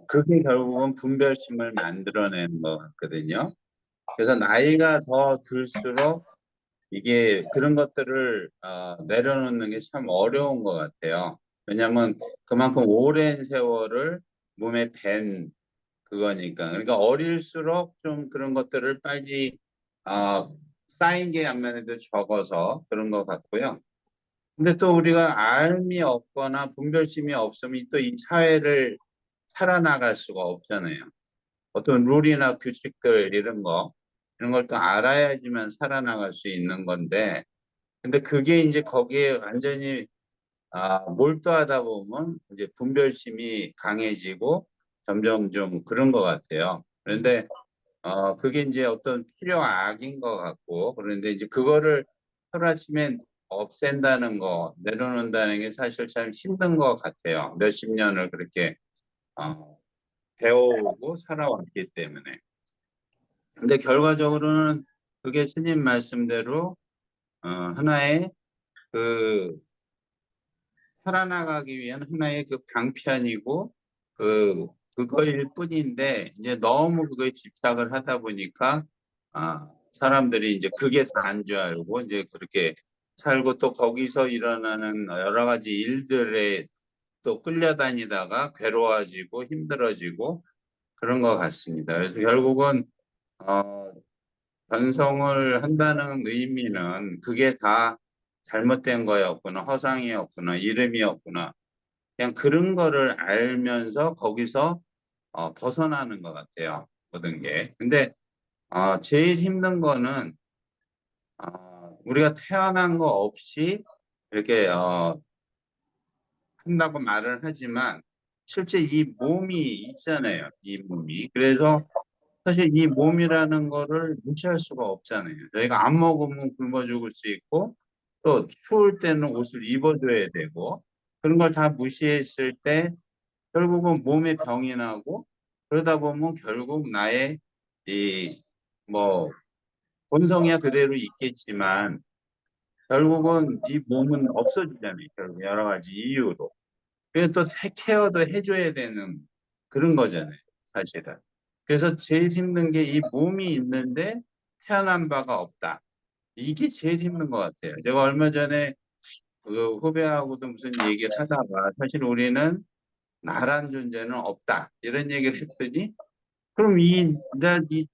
D: 그게 결국은 분별심을 만들어내는 것 같거든요. 그래서 나이가 더 들수록 이게 그런 것들을 내려놓는 게 참 어려운 것 같아요. 왜냐하면 그만큼 오랜 세월을 몸에 밴 그거니까. 그러니까 어릴수록 좀 그런 것들을 빨리 쌓인 게 안면에도 적어서 그런 것 같고요. 근데 또 우리가 알미 없거나 분별심이 없으면 또 이 사회를 살아나갈 수가 없잖아요. 어떤 룰이나 규칙들 이런 걸 또 알아야지만 살아나갈 수 있는 건데, 근데 그게 이제 거기에 완전히 몰두하다 보면 이제 분별심이 강해지고 점점 좀 그런 것 같아요. 그런데 그게 이제 어떤 필요악인 것 같고, 그런데 이제 그거를 하루아침에 없앤다는 거, 내려놓는다는 게 사실 참 힘든 것 같아요. 몇십 년을 그렇게 배워오고 살아왔기 때문에. 근데 결과적으로는 그게 스님 말씀대로 하나의 그 살아나가기 위한 하나의 그 방편이고 그거일 뿐인데, 이제 너무 그거에 집착을 하다 보니까 사람들이 이제 그게 다인 줄 알고 이제 그렇게 살고, 또 거기서 일어나는 여러 가지 일들에 또 끌려다니다가 괴로워지고 힘들어지고 그런 것 같습니다. 그래서 결국은 전성을 한다는 의미는 그게 다 잘못된 거였구나, 허상이었구나, 이름이었구나, 그냥 그런 거를 알면서 거기서 벗어나는 것 같아요, 모든 게. 근데 제일 힘든 거는 우리가 태어난 거 없이 이렇게 한다고 말을 하지만 실제 이 몸이 있잖아요, 이 몸이. 그래서 사실 이 몸이라는 거를 무시할 수가 없잖아요. 저희가 안 먹으면 굶어 죽을 수 있고, 또 추울 때는 옷을 입어줘야 되고 그런 걸 다 무시했을 때 결국은 몸에 병이 나고 그러다 보면 결국 나의 뭐 본성이야 그대로 있겠지만 결국은 이 몸은 없어지잖아요. 결국 여러 가지 이유로. 그래서 또 케어도 해줘야 되는 그런 거잖아요. 사실은. 그래서 제일 힘든 게 이 몸이 있는데 태어난 바가 없다. 이게 제일 힘든 것 같아요. 제가 얼마 전에 그 후배하고도 무슨 얘기를 하다가 사실 우리는 나란 존재는 없다. 이런 얘기를 했더니 그럼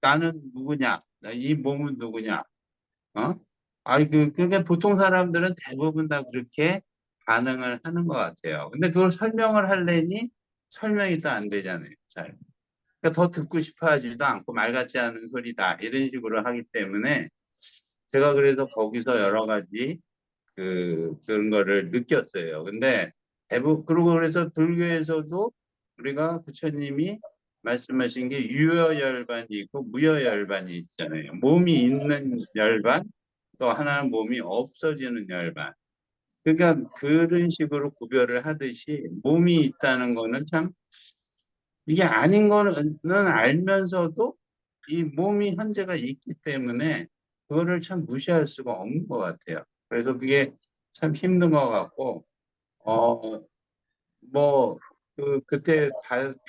D: 나는 누구냐? 이 몸은 누구냐? 어? 그게 보통 사람들은 대부분 다 그렇게 반응을 하는 것 같아요. 근데 그걸 설명을 하려니 설명이 또 안 되잖아요. 잘. 그러니까 더 듣고 싶어 하지도 않고 말 같지 않은 소리다. 이런 식으로 하기 때문에 제가 그래서 거기서 여러 가지 그런 거를 느꼈어요. 근데 그리고 그래서 불교에서도 우리가 부처님이 말씀하신 게 유효열반이 있고 무효열반이 있잖아요. 몸이 있는 열반, 또 하나는 몸이 없어지는 열반. 그러니까 그런 식으로 구별을 하듯이 몸이 있다는 거는 참 이게 아닌 거는 알면서도 이 몸이 현재가 있기 때문에 그거를 참 무시할 수가 없는 것 같아요. 그래서 그게 참 힘든 것 같고, 뭐, 그때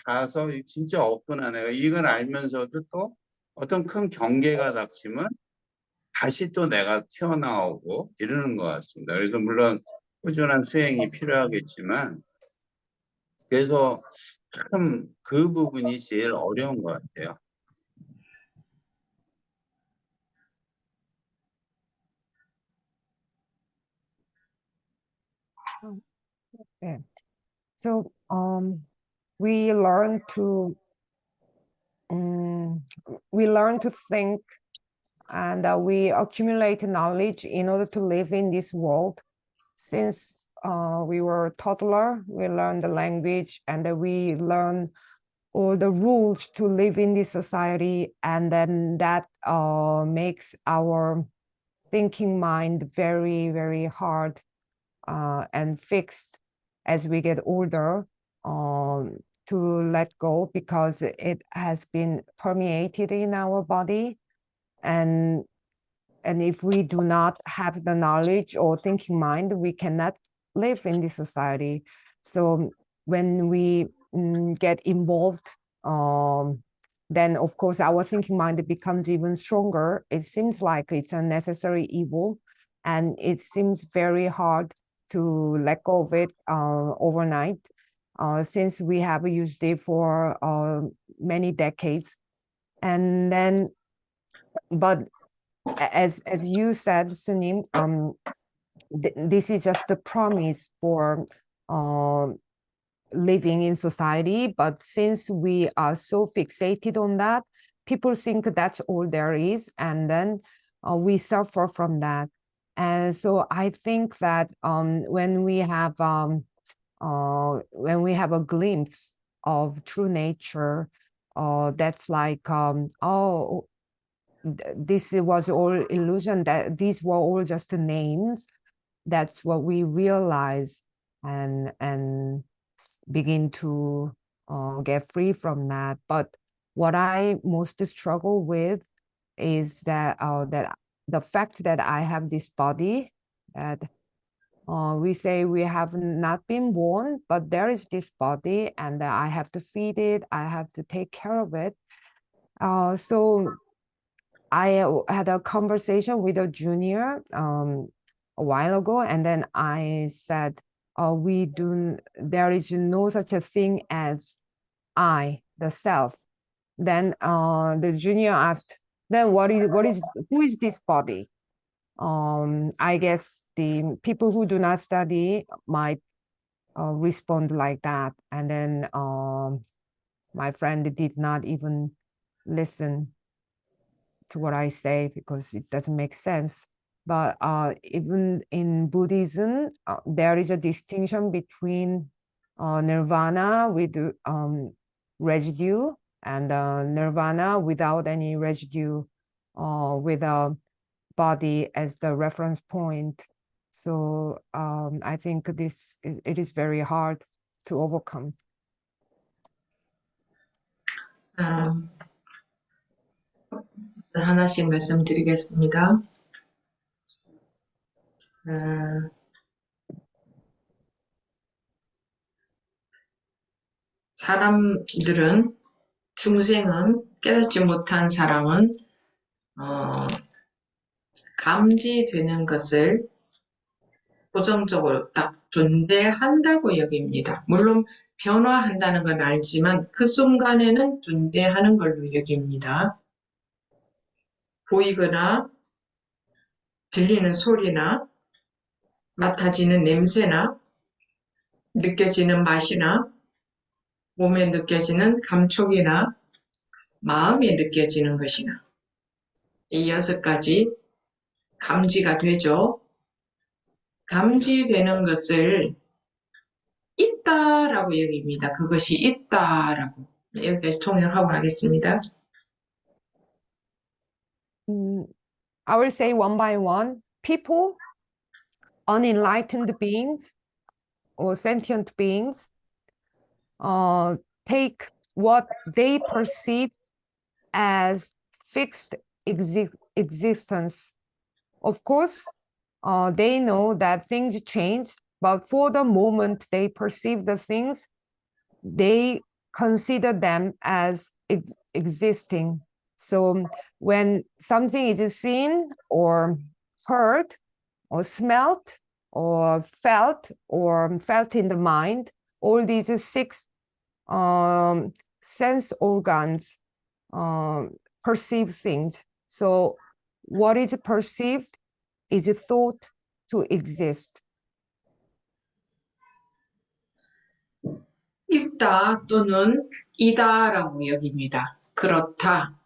D: 가서 진짜 없구나. 내가 이걸 알면서도 또 어떤 큰 경계가 닥치면 다시 또 내가 튀어나오고 이러는 것 같습니다. 그래서 물론 꾸준한 수행이 필요하겠지만, 그래서 참 그 부분이 제일 어려운 것 같아요.
C: Yeah. So we learn to we learn to think, and we accumulate knowledge in order to live in this world. Since we were toddler, we learned the language, and we learn all the rules to live in this society, and then that makes our thinking mind very, very hard and fixed as we get older, to let go, because it has been permeated in our body. And if we do not have the knowledge or thinking mind, we cannot live in this society. So when we get involved, then of course our thinking mind becomes even stronger. It seems like it's a necessary evil, and it seems very hard to let go of it overnight, since we have used it for many decades. And then, but as you said, Sunim, this is just the promise for living in society. But since we are so fixated on that, people think that's all there is, and then we suffer from that. And so I think that when we have a glimpse of true nature, that's like, oh, this was all illusion, that these were all just names. That's what we realize, and begin to get free from that. But what I most struggle with is that that the fact that I have this body, that we say we have not been born, but there is this body, and I have to feed it, I have to take care of it. So I had a conversation with a junior a while ago, and then I said, there is no such a thing as I, the self. Then the junior asked, then who is this body? I guess the people who do not study might respond like that. And then my friend did not even listen to what I say, because it doesn't make sense. But even in Buddhism, there is a distinction between nirvana with residue, and nirvana without any residue, with a body as the reference point. So I think it is very hard to overcome.
B: 하나씩 말씀드리겠습니다. 사람들은, 중생은, 깨닫지 못한 사람은 감지되는 것을 고정적으로 딱 존재한다고 여깁니다. 물론 변화한다는 건 알지만 그 순간에는 존재하는 걸로 여깁니다. 보이거나 들리는 소리나 맡아지는 냄새나 느껴지는 맛이나 몸에 느껴지는 감촉이나 마음에 느껴지는 것이나 이 6가지 감지가 되죠. 감지되는 것을 있다라고 여깁니다. 그것이 있다라고. 여기까지 통역하고 하겠습니다.
C: I will say one by one. People, unenlightened beings or sentient beings, take what they perceive as fixed existence. Of course, they know that things change, but for the moment they perceive the things, they consider them as existing. So when something is seen or heard or smelt or felt in the mind, all these 6 sense organs perceive things. So what is perceived is thought to exist.
B: 있다 또는 이다라고 여깁니다. 그렇다,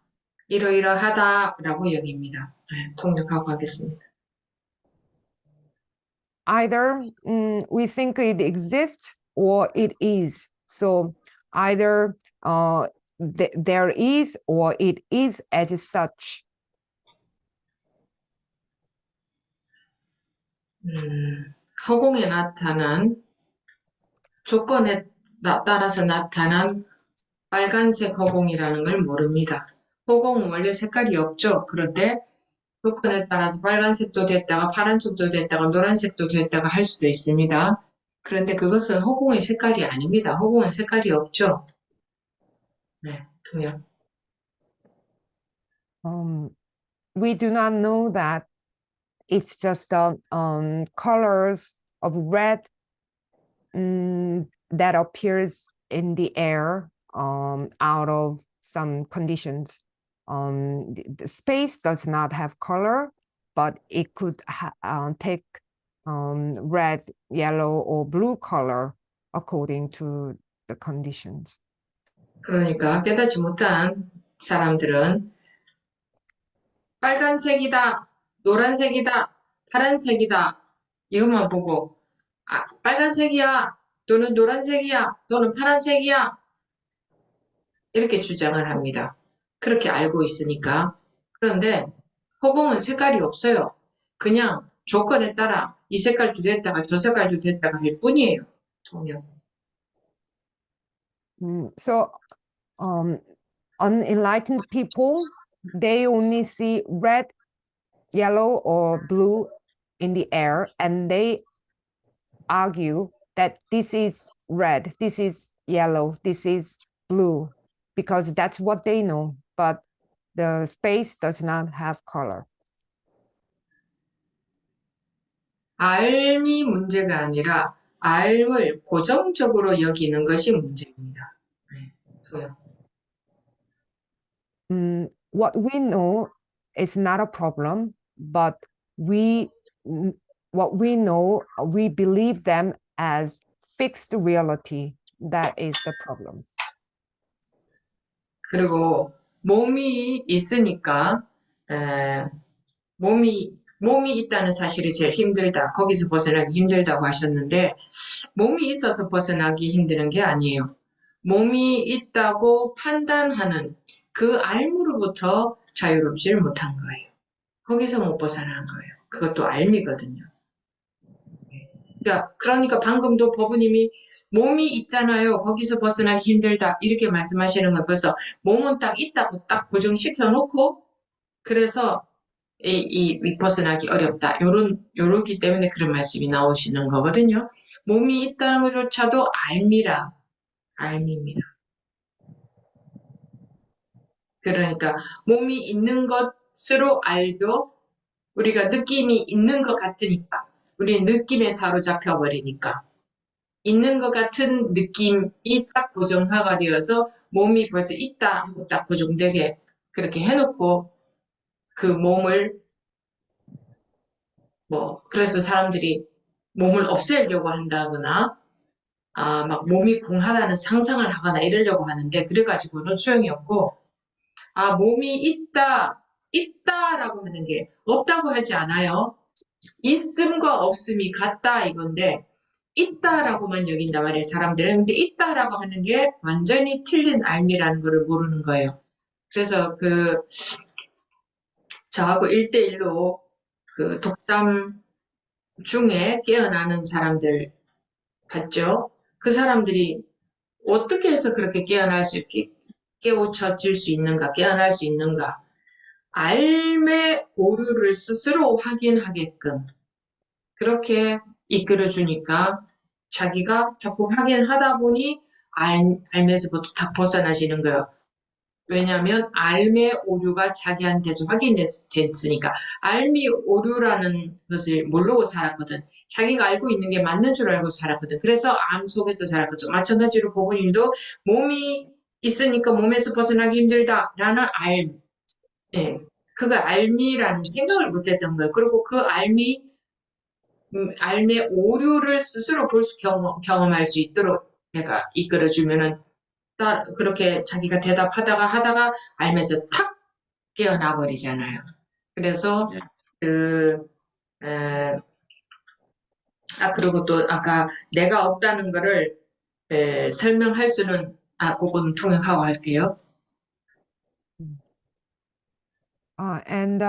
B: 이러이러하다라고 여깁니다. 통역하고 하겠습니다.
C: Either we think it exists or it is. So either there is or it is as such.
B: 허공에 나타난 조건에 따라서 나타난 빨간색 허공이라는 걸 모릅니다. 허공은 원래 색깔이 없죠. 그런데 조건에 따라서 빨간색도 됐다가 파란색도 됐다가 노란색도 됐다가 할 수도 있습니다. 그런데 그것은 허공의 색깔이 아닙니다. 허공은 색깔이 없죠. 네, 통역.
C: We do not know that it's just the colors of red that appears in the air out of some conditions. The space does not have color, but it could take red, yellow, or blue color according to the conditions.
B: 그러니까 깨닫지 못한 사람들은 빨간색이다, 노란색이다, 파란색이다 이것만 보고 빨간색이야 또는 노란색이야 또는 파란색이야 이렇게 주장을 합니다. 그렇게 알고 있으니까. 그런데 허공은 색깔이 없어요. 그냥 조건에 따라 이 색깔도 됐다가 저 색깔도 됐다가 할 뿐이에요. 통역.
C: So unenlightened people, they only see red, yellow, or blue in the air, and they argue that this is red, this is yellow, this is blue, because that's what they know, but the space does not have color.
B: 알미 문제가 아니라 알을 고정적으로 여기는 것이 문제입니다. 네, 통역.
C: What we know is not a problem, but what we know, we believe them as fixed reality. That is the problem.
B: 그리고 몸이 있으니까 몸이 있다는 사실이 제일 힘들다. 거기서 벗어나기 힘들다고 하셨는데 몸이 있어서 벗어나기 힘드는 게 아니에요. 몸이 있다고 판단하는 그 알무로부터 자유롭지를 못한 거예요. 거기서 못 벗어난 거예요. 그것도 알미거든요. 그러니까 방금도 법우님이 몸이 있잖아요. 거기서 벗어나기 힘들다. 이렇게 말씀하시는 걸 벌써 몸은 딱 있다고 딱 고정시켜 놓고 그래서 이 벗어나기 어렵다. 요러기 때문에 그런 말씀이 나오시는 거거든요. 몸이 있다는 것조차도 알미입니다. 그러니까 몸이 있는 것으로 알도 우리가 느낌이 있는 것 같으니까 우리 느낌에 사로잡혀 버리니까 있는 것 같은 느낌이 딱 고정화가 되어서 몸이 벌써 있다 하고 딱 고정되게 그렇게 해놓고 그 몸을 그래서 사람들이 몸을 없애려고 한다거나 막 몸이 공하다는 상상을 하거나 이러려고 하는데 그래가지고는 소용이 없고 몸이 있다라고 하는 게 없다고 하지 않아요. 있음과 없음이 같다 이건데 있다라고만 여긴단 말이에요. 사람들은. 근데 있다라고 하는 게 완전히 틀린 알미라는 거를 모르는 거예요. 그래서 저하고 1대1로 그 독담 중에 깨어나는 사람들 봤죠? 그 사람들이 어떻게 해서 그렇게 깨우쳐질 수 있는가, 깨어날 수 있는가. 알의 오류를 스스로 확인하게끔 그렇게 이끌어주니까 자기가 자꾸 확인하다 보니 알매서부터 다 벗어나시는 거예요. 왜냐하면 알매 오류가 자기한테서 확인됐으니까 알미 오류라는 것을 모르고 살았거든. 자기가 알고 있는 게 맞는 줄 알고 살았거든. 그래서 암 속에서 살았거든. 마찬가지로 보고님도 몸이 있으니까 몸에서 벗어나기 힘들다라는 예, 그거 알미라는 생각을 못했던 거예요. 그리고 그 알미의 오류를 스스로 경험할 수 있도록 내가 이끌어주면은 그렇게 자기가 대답하다가 알면서 탁 깨어나 버리잖아요. 그래서 그리고 또 아까 내가 없다는 거를 설명할 수는 그건 통역하고 할게요.
C: And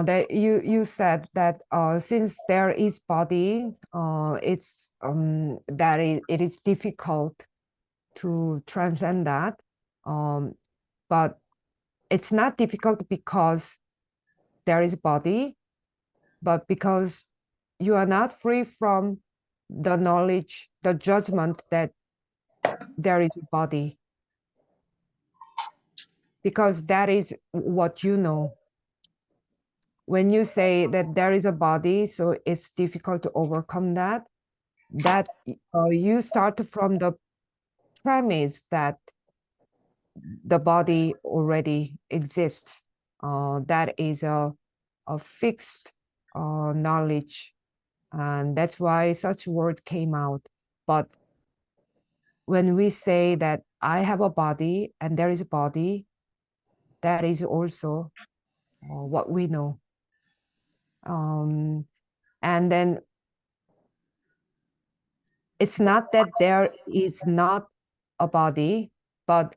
C: that you said that since there is body, it's that it is difficult to transcend that, but it's not difficult because there is body, but because you are not free from the knowledge, the judgment that there is a body, because that is what you know. When you say that there is a body, so it's difficult to overcome that you start from the premise that the body already exists. That is a fixed knowledge, and that's why such word came out. But when we say that I have a body and there is a body, that is also what we know. And then it's not that there is not a body, but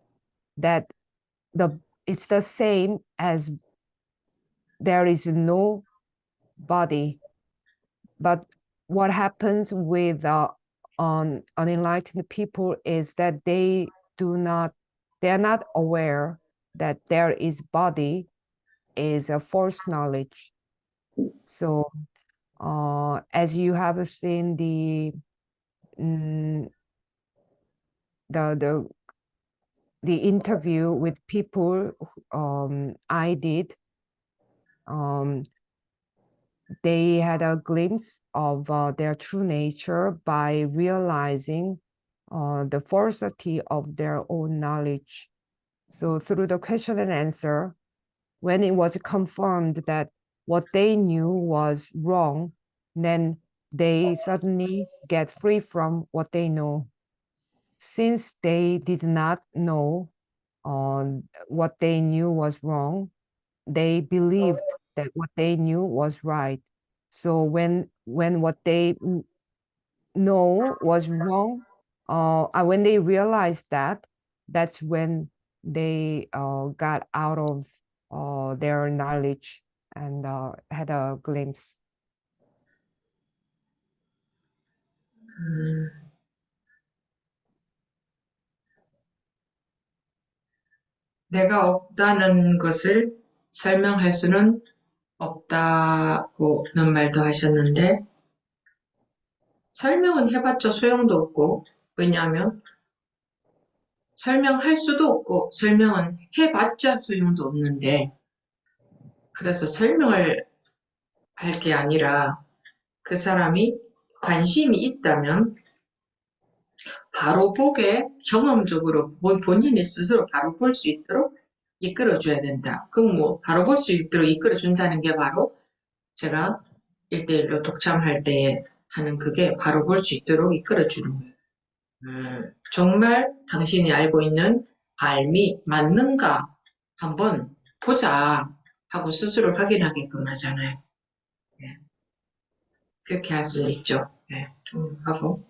C: that it's the same as there is no body. But what happens with unenlightened people is that they are not aware that there is body is a false knowledge. So as you have seen the interview with people I did, they had a glimpse of their true nature by realizing the falsity of their own knowledge. So through the question and answer, when it was confirmed that what they knew was wrong, then they suddenly get free from what they know. Since they did not know what they knew was wrong, they believed that what they knew was right. So when what they know was wrong, when they realized that, that's when they got out of their knowledge and had a glimpse.
B: 내가 없다는 것을 설명할 수는 없다고는 말도 하셨는데, 설명은 해봤자 소용도 없고, 왜냐하면 설명할 수도 없고, 설명은 해봤자 소용도 없는데, 그래서 설명을 할 게 아니라 그 사람이 관심이 있다면 바로 보게 경험적으로 본인이 스스로 바로 볼 수 있도록 이끌어줘야 된다. 그럼 뭐 바로 볼 수 있도록 이끌어준다는 게 바로 제가 1대1로 독참할 때에 하는 그게 바로 볼 수 있도록 이끌어주는 거예요. 정말 당신이 알고 있는 알미 맞는가 한번 보자 하고 스스로 확인하게끔 하잖아요. 네. 그렇게 할 수 있죠. 네. 하고.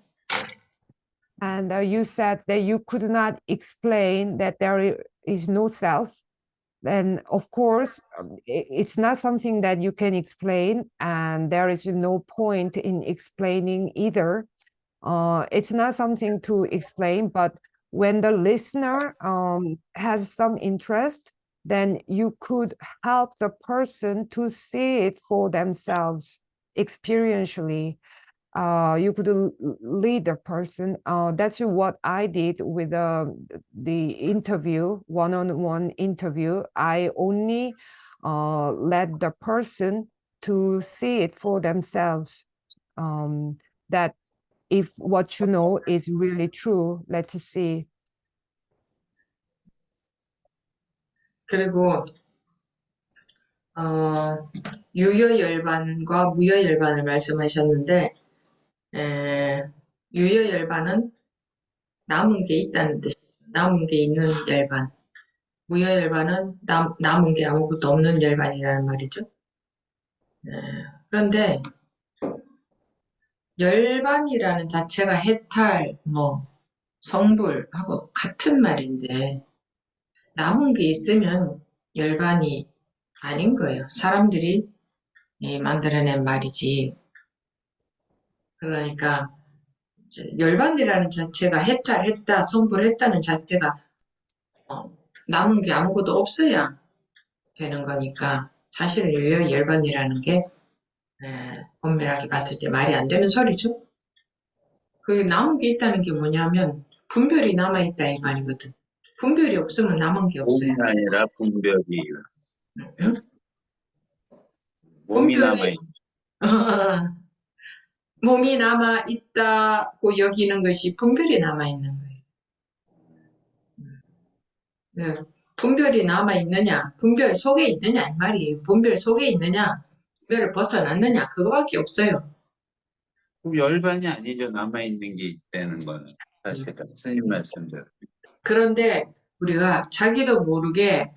C: And you said that you could not explain that there is no self. And of course, it's not something that you can explain, and there is no point in explaining either. It's not something to explain, but when the listener has some interest, then you could help the person to see it for themselves experientially. You could lead the person. That's what I did with the interview, one-on-one interview. I only let the person to see it for themselves. That if what you know is really true, let's see.
B: 그리고 유효열반과 무효열반을 말씀하셨는데 유효열반은 남은 게 있다는 뜻이죠. 남은 게 있는 열반. 무효열반은 남은 게 아무것도 없는 열반이라는 말이죠. 그런데 열반이라는 자체가 해탈, 성불하고 같은 말인데 남은 게 있으면 열반이 아닌 거예요. 사람들이 만들어낸 말이지. 그러니까 열반이라는 자체가 해탈했다, 성불했다는 자체가 남은 게 아무것도 없어야 되는 거니까 사실은 열반이라는 게 엄밀하게 봤을 때 말이 안 되는 소리죠. 그 남은 게 있다는 게 뭐냐면 분별이 남아있다 이 말이거든. 분별이 없으면 남은 게 없어요.
D: 몸이 아니라 분별이.
B: 응?
D: 몸이
B: 분별이-
D: 남아있는.
B: 몸이 남아있다고 여기는 것이 분별이 남아있는 거예요. 분별이 남아있느냐, 분별 속에 있느냐 이 말이에요. 분별 속에 있느냐, 분별을 벗어났느냐 그거밖에 없어요.
D: 그럼 열반이 아니죠. 남아있는 게 있다는 거는. 사실은 스님 말씀대로.
B: 그런데 우리가 자기도 모르게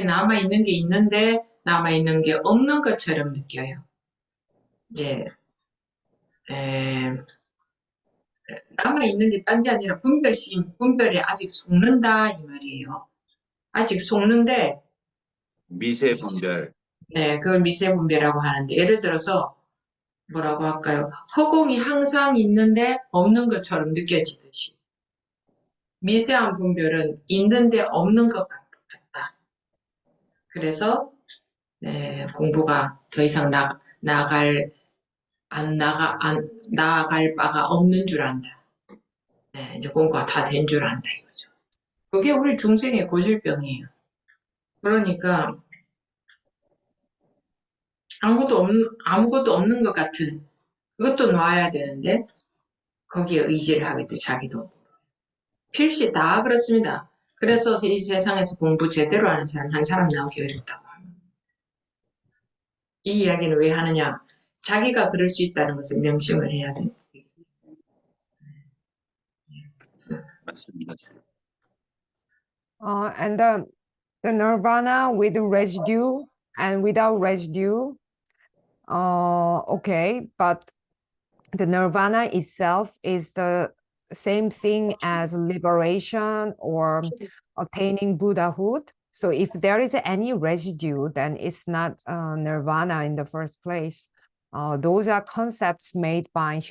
B: 남아있는 게 있는데 남아있는 게 없는 것처럼 느껴요. 이제 남아있는 게 딴 게 아니라 분별이 아직 속는다 이 말이에요. 아직 속는데
D: 미세 분별.
B: 네, 그걸 미세분별이라고 하는데 예를 들어서 뭐라고 할까요? 허공이 항상 있는데 없는 것처럼 느껴지듯이 미세한 분별은 있는데 없는 것 같다. 그래서 공부가 더 이상 나아갈 바가 없는 줄 안다. 이제 공부가 다 된 줄 안다 이거죠. 그게 우리 중생의 고질병이에요. 그러니까 아무것도 없는 것 같은 그것도 놔야 되는데 거기에 의지를 하게 돼 자기도. 필시 다 그렇습니다. 그래서 이 세상에서 공부 제대로 하는 사람 한 사람 나오기 어렵다고 합니다. 이 이야기는 왜 하느냐? 자기가 그럴 수 있다는 것을 명심을 해야 돼.
D: 맞습니다.
C: And the nirvana with residue and without residue. Okay, but the nirvana itself is the same thing as liberation or attaining Buddhahood. So if there is any residue, then it's not nirvana in the first place. those are concepts made by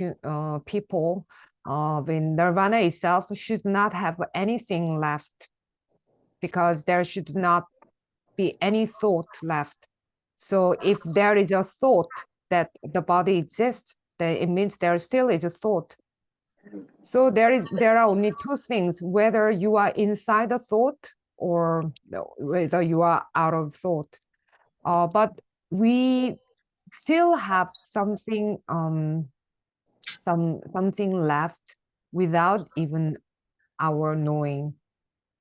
C: people. When nirvana itself should not have anything left, because there should not be any thought left. So if there is a thought that the body exists, then it means there still is a thought. So there are only two things: whether you are inside a thought or whether you are out of thought. But we still have something something left without even our knowing.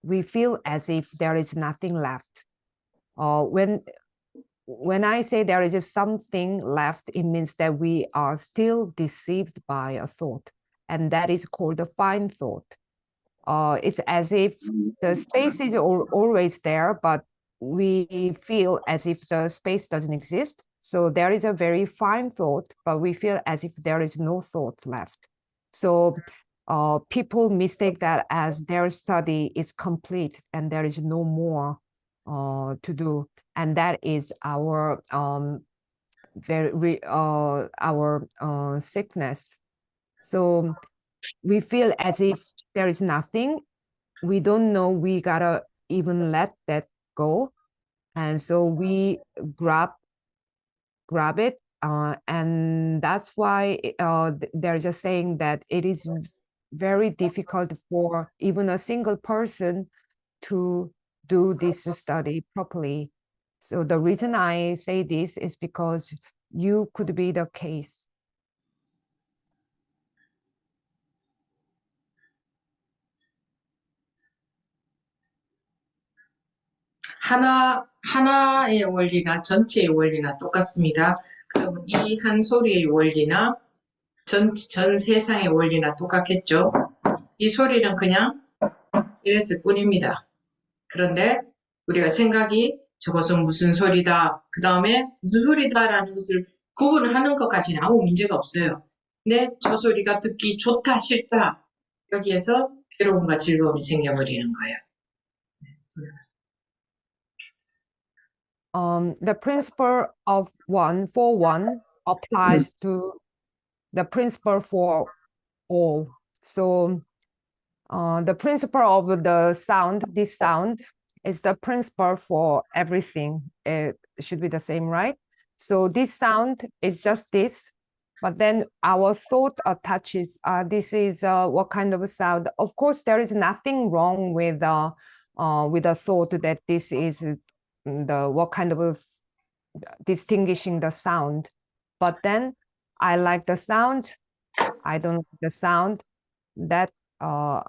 C: We feel as if there is nothing left. When I say there is just something left, it means that we are still deceived by a thought, and that is called a fine thought. It's as if the space is always there, but we feel as if the space doesn't exist. So there is a very fine thought, but we feel as if there is no thought left. So people mistake that as their study is complete and there is no more to do, and that is our sickness. So we feel as if there is nothing. We don't know. We gotta even let that go, and so we grab it, and that's why they're just saying that it is very difficult for even a single person to do this study properly. So the reason I say this is because you could be the case.
B: 하나의 원리나 전체의 원리나 똑같습니다. 그럼 이 한 소리의 원리나 전 세상의 원리나 똑같겠죠. 이 소리는 그냥 이랬을 뿐입니다. 그런데 우리가 생각이 저것은 무슨 소리다, 그 다음에 무슨 소리다라는 것을 구분하는 것까지는 아무 문제가 없어요. 근데 저 소리가 듣기 좋다, 싫다, 여기에서 괴로움과 즐거움이 생겨버리는 거예요.
C: The principle of one for one applies to the principle for all. So the principle of the sound, this sound, is the principle for everything. It should be the same, right? So this sound is just this, but then our thought attaches, this is what kind of a sound. Of course, there is nothing wrong with a thought that this is what kind of distinguishing the sound. But then I like the sound, I don't like the sound, that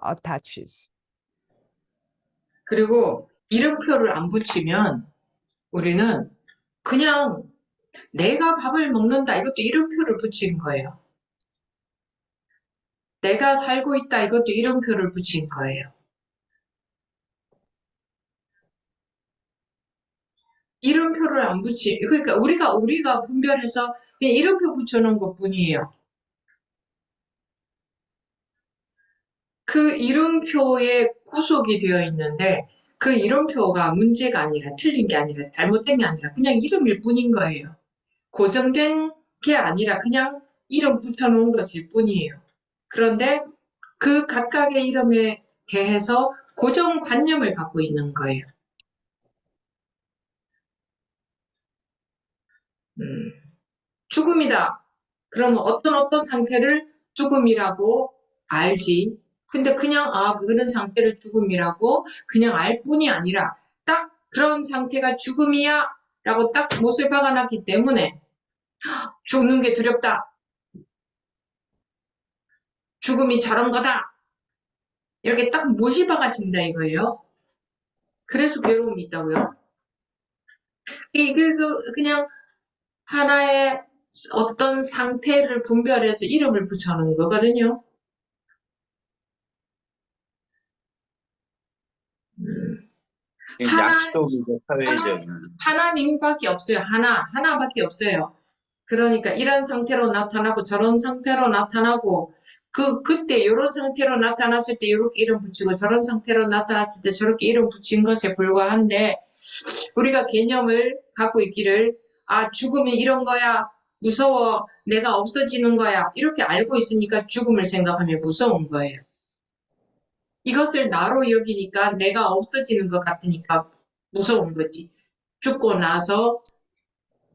C: attaches.
B: 그리고 이름표를 안 붙이면 우리는 그냥 내가 밥을 먹는다, 이것도 이름표를 붙인 거예요. 내가 살고 있다, 이것도 이름표를 붙인 거예요. 이름표를 안 그러니까 우리가 분별해서 그냥 이름표 붙여놓은 것 뿐이에요. 그 이름표에 구속이 되어 있는데 그 이름표가 문제가 아니라 틀린 게 아니라 잘못된 게 아니라 그냥 이름일 뿐인 거예요. 고정된 게 아니라 그냥 이름 붙여놓은 것일 뿐이에요. 그런데 그 각각의 이름에 대해서 고정관념을 갖고 있는 거예요. 죽음이다. 그러면 어떤 상태를 죽음이라고 알지. 근데 그냥 그런 상태를 죽음이라고 그냥 알 뿐이 아니라 딱 그런 상태가 죽음이야 라고 딱 못을 박아놨기 때문에 죽는 게 두렵다. 죽음이 저런 거다. 이렇게 딱 못이 박아진다 이거예요. 그래서 괴로움이 있다고요. 그냥 하나의 어떤 상태를 분별해서 이름을 붙여놓은 거거든요.
D: 약속이죠, 사회적인.
B: 하나님밖에 없어요. 하나밖에 없어요. 그러니까 이런 상태로 나타나고 저런 상태로 나타나고 그때 이런 상태로 나타났을 때 이렇게 이름 붙이고 저런 상태로 나타났을 때 저렇게 이름 붙인 것에 불과한데 우리가 개념을 갖고 있기를 죽음이 이런 거야, 무서워. 내가 없어지는 거야. 이렇게 알고 있으니까 죽음을 생각하면 무서운 거예요. 이것을 나로 여기니까 내가 없어지는 것 같으니까 무서운 거지. 죽고 나서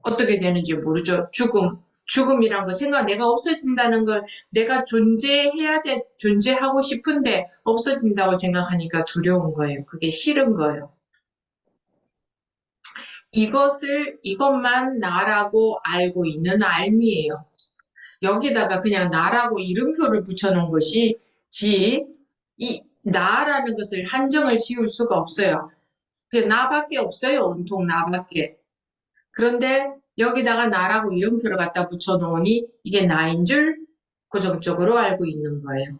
B: 어떻게 되는지 모르죠. 죽음이란 거 생각, 내가 없어진다는 걸 내가 존재하고 싶은데 없어진다고 생각하니까 두려운 거예요. 그게 싫은 거예요. 이것만 나라고 알고 있는 알미예요. 여기다가 그냥 나라고 이름표를 붙여놓은 것이 이 나라는 것을 한정을 지을 수가 없어요. 나밖에 없어요. 온통 나밖에. 그런데 여기다가 나라고 이름표를 갖다 붙여놓으니 이게 나인 줄 고정적으로 알고 있는 거예요.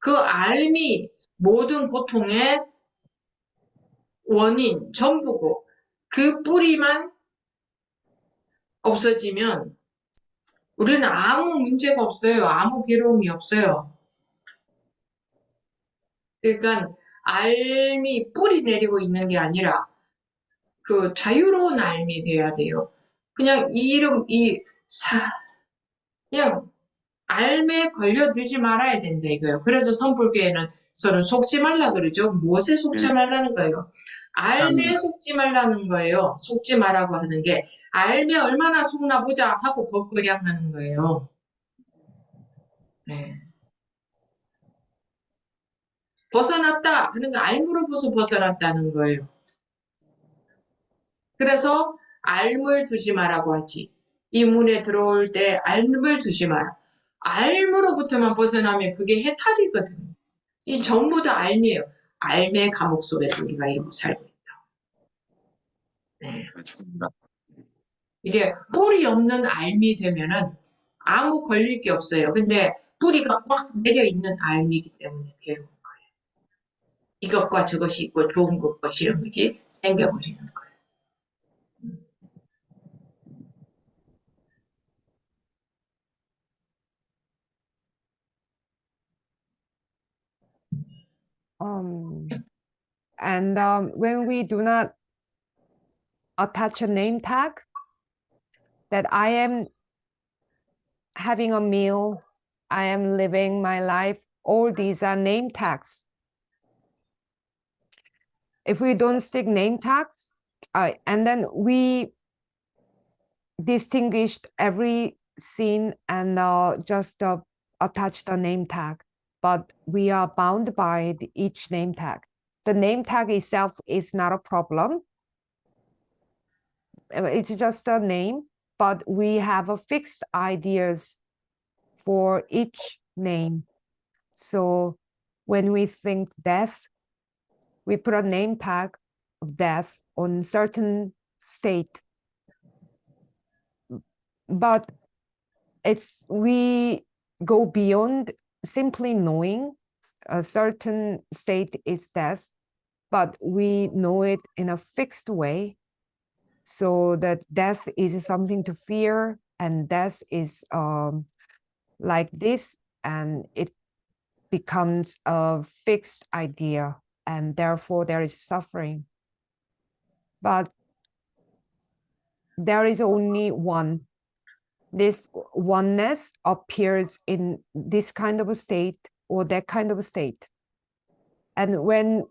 B: 그 알미 모든 고통의 원인 전부고 그 뿌리만 없어지면 우리는 아무 문제가 없어요. 아무 괴로움이 없어요. 그러니까 알미 뿌리 내리고 있는 게 아니라 그 자유로운 알미 돼야 돼요. 그냥 그냥 알매에 걸려들지 말아야 된다 이거예요. 그래서 성불교에는 서로 속지 말라 그러죠. 무엇에 속지 말라는 거예요? 알매에 속지 말라는 거예요. 속지 말라고 하는 게 알매 얼마나 속나 보자 하고 벗거량 하는 거예요. 네. 벗어났다 하는 거 알무로부터 벗어났다는 거예요. 그래서 알물 두지 마라고 하지. 이 문에 들어올 때 알물 두지 마라. 알무로부터만 벗어나면 그게 해탈이거든요. 이 전부 다 알미예요. 알매 감옥 속에서 우리가 이러고 살고 있다. 네. 이게 뿌리 없는 알미 되면은 아무 걸릴 게 없어요. 근데 뿌리가 꽉 내려 있는 알미이기 때문에 괴로운 거예요. 이것과 저것이 있고 좋은 것과 싫은 것이 생겨버리는 거예요.
C: And when we do not attach a name tag, that I am having a meal, I am living my life, all these are name tags. If we don't stick name tags, and then we distinguished every scene and just attach the name tag, but we are bound by each name tag. The name tag itself is not a problem. It's just a name, but we have a fixed ideas for each name. So when we think death, we put a name tag of death on certain state. But we go beyond simply knowing a certain state is death, but we know it in a fixed way, so that death is something to fear, and death is like this, and it becomes a fixed idea, and therefore there is suffering. But there is only one. This oneness appears in this kind of a state or that kind of a state. And when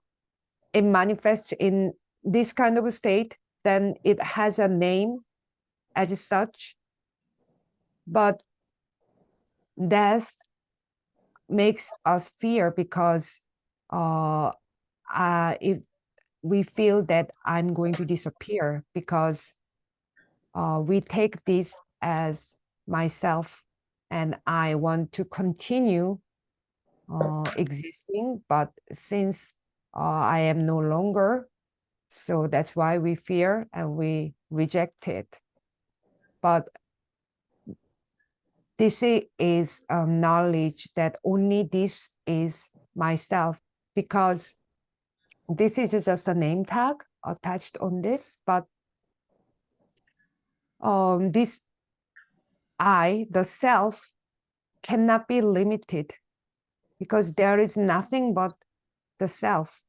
C: it manifests in this kind of a state, then it has a name as such. But death makes us fear because if we feel that I'm going to disappear, because we take this as myself and I want to continue existing, but since I am no longer, so that's why we fear and we reject it. But this is knowledge that only this is myself, because this is just a name tag attached on this, but this I, the self, cannot be limited because there is nothing but the self.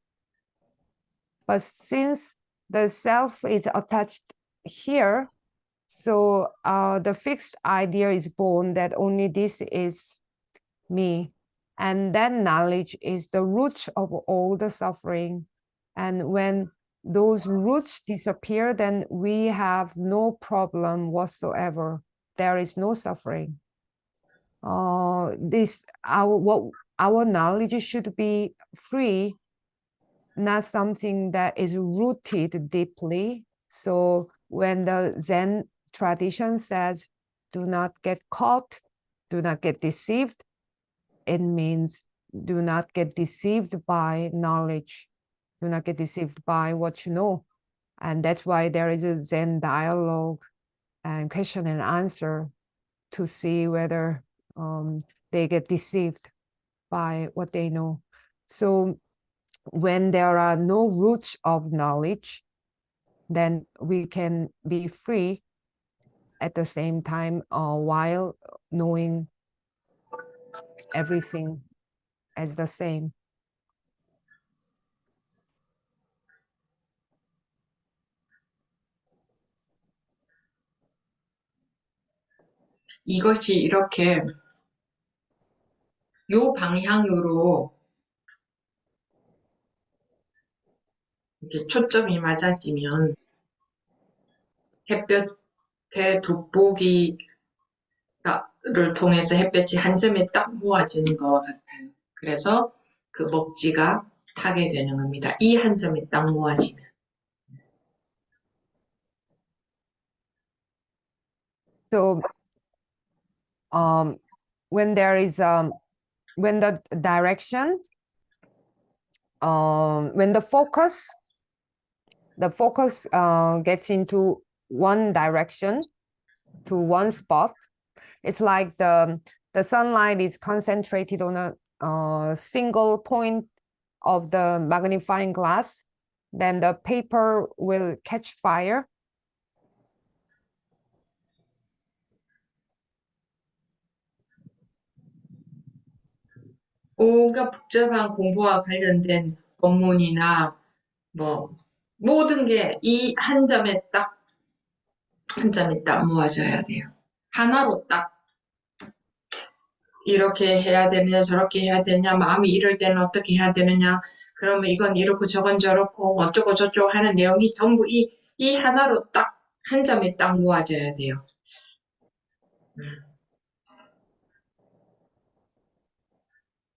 C: But since the self is attached here, So the fixed idea is born that only this is me. And that knowledge is the root of all the suffering. And when those roots disappear, then we have no problem whatsoever. There is no suffering. Our knowledge should be free, not something that is rooted deeply. So when the Zen tradition says, do not get caught, do not get deceived, it means do not get deceived by knowledge, do not get deceived by what you know. And that's why there is a Zen dialogue and question and answer to see whether they get deceived by what they know. So when there are no roots of knowledge, then we can be free at the same time while knowing everything as the same.
B: 이것이 이렇게 요 방향으로 이렇게 초점이 맞아지면 햇볕의 돋보기를 통해서 햇볕이 한 점에 딱 모아지는 것 같아요. 그래서 그 먹지가 타게 되는 겁니다. 이 한 점에 딱 모아지면.
C: So when there is when the direction when the focus gets into one direction, to one spot, it's like the sunlight is concentrated on a single point of the magnifying glass, then the paper will catch fire.
B: 온갖 복잡한 공부와 관련된 법문이나 뭐 모든 게 이 한 점에 딱 모아져야 돼요. 하나로 딱 이렇게 해야 되느냐 저렇게 해야 되느냐 마음이 이럴 때는 어떻게 해야 되느냐 그러면 이건 이렇고 저건 저렇고 어쩌고 저쩌고 하는 내용이 전부 이 하나로 딱 한 점에 딱 모아져야 돼요.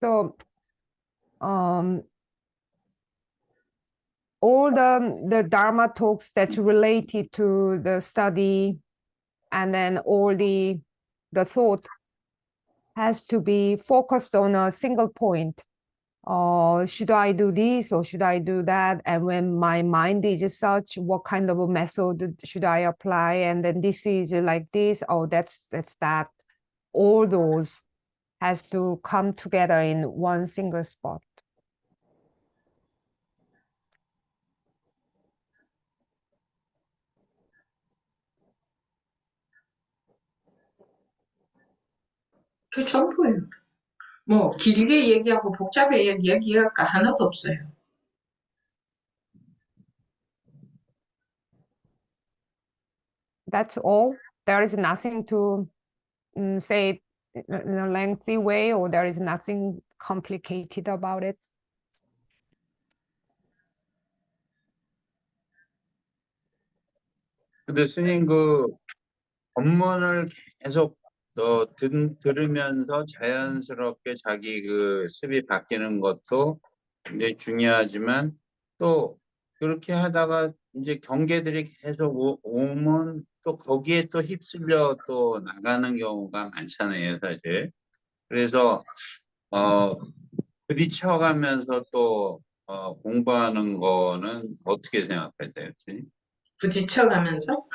C: So all the Dharma talks that's related to the study, and then all the thought has to be focused on a single point. Should I do this or should I do that? And when my mind is such, what kind of a method should I apply? And then this is like this, oh, that's that. All those has to come together in one single spot.
B: 그 전부예요. 뭐 길게 얘기하고 복잡하게 얘기할 거 하나도 없어요.
C: That's all. There is nothing to say it in a lengthy way, or there is nothing complicated about it.
D: 근데 스님 그 법문을 계속 들으면서 자연스럽게 자기 그 습이 바뀌는 것도 굉장히 중요하지만 또 그렇게 하다가 이제 경계들이 계속 오면 또 거기에 또 휩쓸려 또 나가는 경우가 많잖아요, 사실. 그래서 부딪혀가면서 또 공부하는 거는 어떻게 생각하세요, 스님?
B: 부딪혀가면서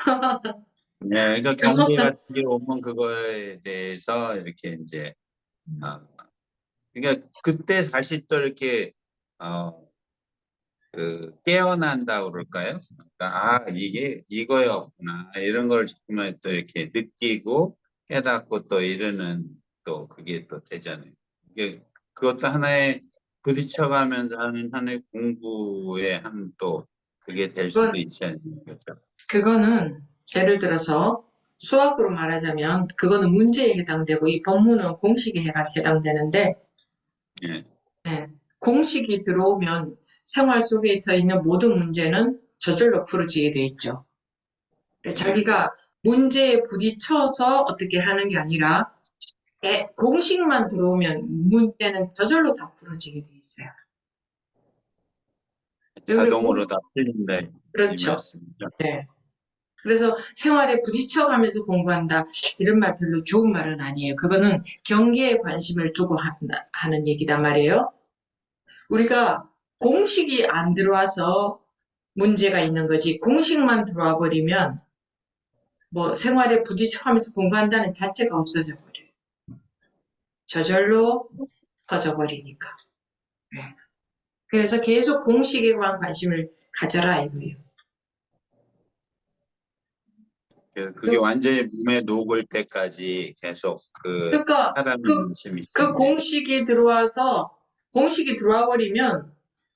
D: 네, 그러니까 경계 같은 게 오면 그거에 대해서 이렇게 이제 그러니까 그때 다시 또 이렇게 그 깨어난다고 그럴까요? 그러니까 이게 이거였구나 이런 걸 정말 또 이렇게 느끼고 깨닫고 또 이러는 또 그게 또 되잖아요. 이게 그것도 하나의 부딪혀가면서 하는 하나의 공부의 한 또 그게 될 수도 있지 않습니까?
B: 그거는 예를 들어서 수학으로 말하자면 그거는 문제에 해당되고 이 법문은 공식에 해당되는데
D: 예.
B: 예, 공식이 들어오면 생활 속에서 있는 모든 문제는 저절로 풀어지게 돼 있죠. 자기가 문제에 부딪혀서 어떻게 하는 게 아니라 공식만 들어오면 문제는 저절로 다 풀어지게 돼 있어요.
D: 자동으로 다 풀린다 이
B: 그렇죠.
D: 말씀이죠.
B: 네. 그래서 생활에 부딪혀가면서 공부한다. 이런 말 별로 좋은 말은 아니에요. 그거는 경계에 관심을 두고 하는 얘기단 말이에요. 우리가 공식이 안 들어와서 문제가 있는 거지. 공식만 들어와 버리면 뭐 생활에 부딪혀가면서 공부한다는 자체가 없어져 버려요. 저절로 터져버리니까. 네. 그래서 계속 공식에 관한 관심을 가져라 이거예요.
D: 그게 완전히 몸에 녹을 때까지 계속
B: 그러니까
D: 하라는 말씀이
B: 그
D: 있습니다.
B: 공식이 들어와 버리면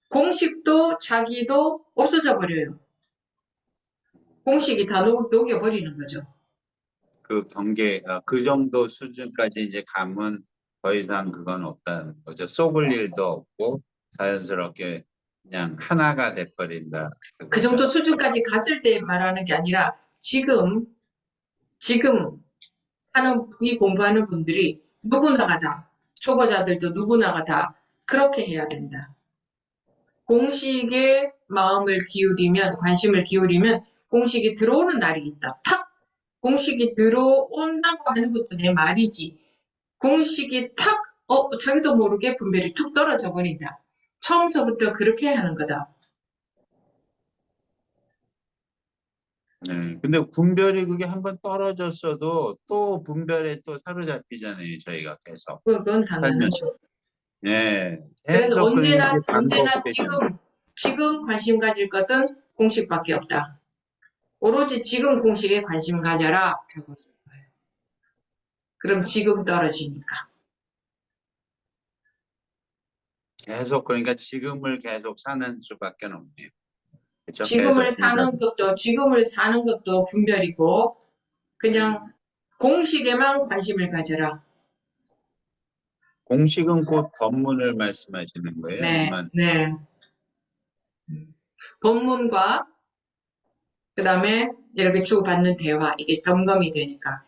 B: 공식도 자기도 없어져 버려요. 공식이 다 녹여버리는 거죠.
D: 그 경계, 그 정도 수준까지 이제 가면 더 이상 그건 없다는 거죠. 속을 일도 없고 자연스럽게 그냥 하나가 돼버린다.
B: 그 정도 수준까지 갔을 때 말하는 게 아니라 지금 이 공부하는 분들이 누구나가 다 초보자들도 누구나가 다 그렇게 해야 된다. 공식에 마음을 기울이면 관심을 기울이면 공식이 들어오는 날이 있다. 탁 공식이 들어온다고 하는 것도 내 말이지. 공식이 탁 자기도 모르게 분별이 툭 떨어져 버린다. 처음서부터 그렇게 하는 거다.
D: 네. 근데 분별이 그게 한번 떨어졌어도 또 분별에 또 사로잡히잖아요. 저희가 계속
B: 그건
D: 살면.
B: 당연하죠.
D: 네.
B: 그래서
D: 계속
B: 언제나
D: 그게 반복되잖아요.
B: 지금 관심 가질 것은 공식밖에 없다. 오로지 지금 공식에 관심 가져라. 그럼 지금 떨어지니까.
D: 계속 그러니까 지금을 계속 사는 수밖에 없네요. 그렇죠?
B: 지금을
D: 계속
B: 사는 것도 분별이고 그냥 공식에만 관심을 가져라.
D: 공식은 곧 법문을 말씀하시는 거예요?
B: 네,
D: 아니면
B: 네. 본문과 그 다음에 이렇게 주고받는 대화 이게 점검이 되니까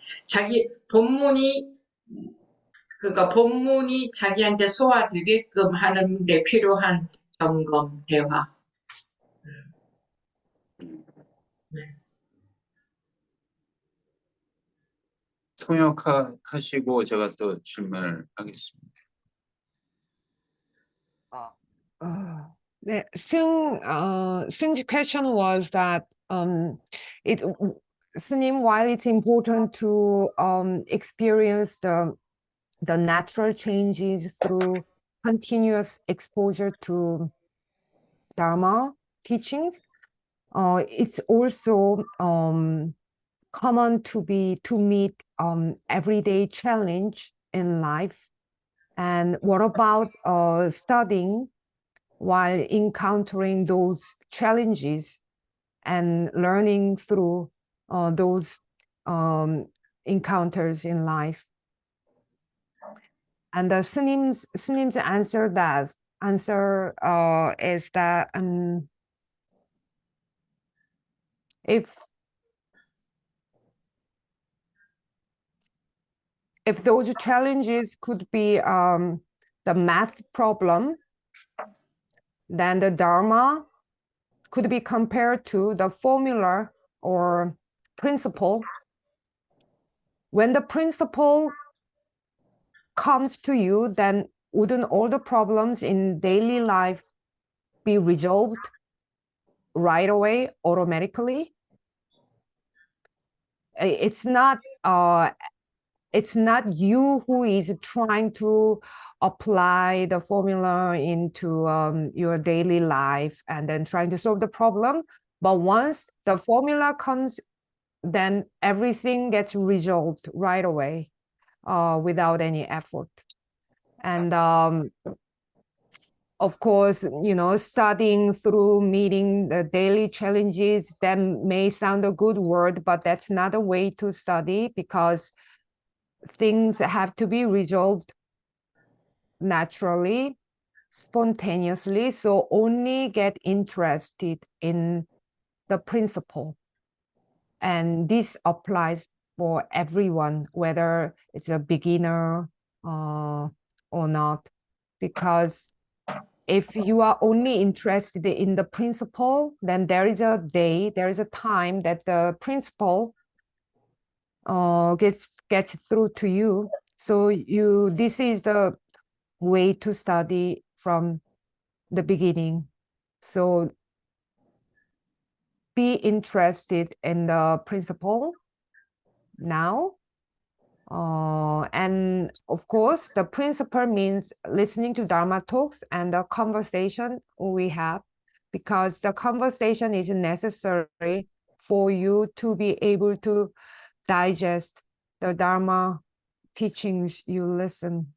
B: 그러니까 본문이 자기한테 소화되게끔 하는 데 필요한 점검 대화. 네.
D: 통역하시고 제가 또 질문을 하겠습니다.
C: Sing's question was that Snim, while it's important to experience the natural changes through continuous exposure to Dharma teachings, it's also common to meet everyday challenge in life. And what about studying while encountering those challenges and learning through those encounters in life? And the Snim's answer is that if those challenges could be the math problem, then the Dharma could be compared to the formula or principle. When the principle comes to you, then wouldn't all the problems in daily life be resolved right away, automatically? It's not you who is trying to apply the formula into your daily life and then trying to solve the problem. But once the formula comes, then everything gets resolved right away without any effort. And of course, studying through meeting the daily challenges, that may sound a good word, but that's not a way to study, because things have to be resolved naturally, spontaneously. So only get interested in the principle. And this applies for everyone, whether it's a beginner or not, because if you are only interested in the principle, then there is a time that the principle gets through to you. So this is the way to study from the beginning. So be interested in the principle now. And of course, the principle means listening to Dharma talks and the conversation we have, because the conversation is necessary for you to be able to digest the Dharma teachings you listen.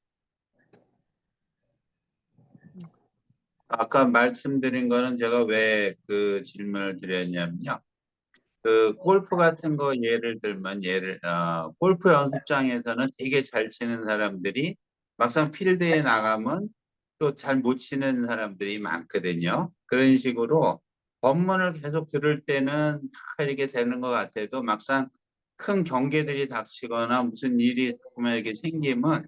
D: 아까 말씀드린 거는 제가 왜 그 질문을 드렸냐면요. 그 골프 같은 거 예를 들면 골프 연습장에서는 되게 잘 치는 사람들이 막상 필드에 나가면 또 잘 못 치는 사람들이 많거든요. 그런 식으로 법문을 계속 들을 때는 다 이렇게 되는 것 같아도 막상 큰 경계들이 닥치거나 무슨 일이 정말 이렇게 생기면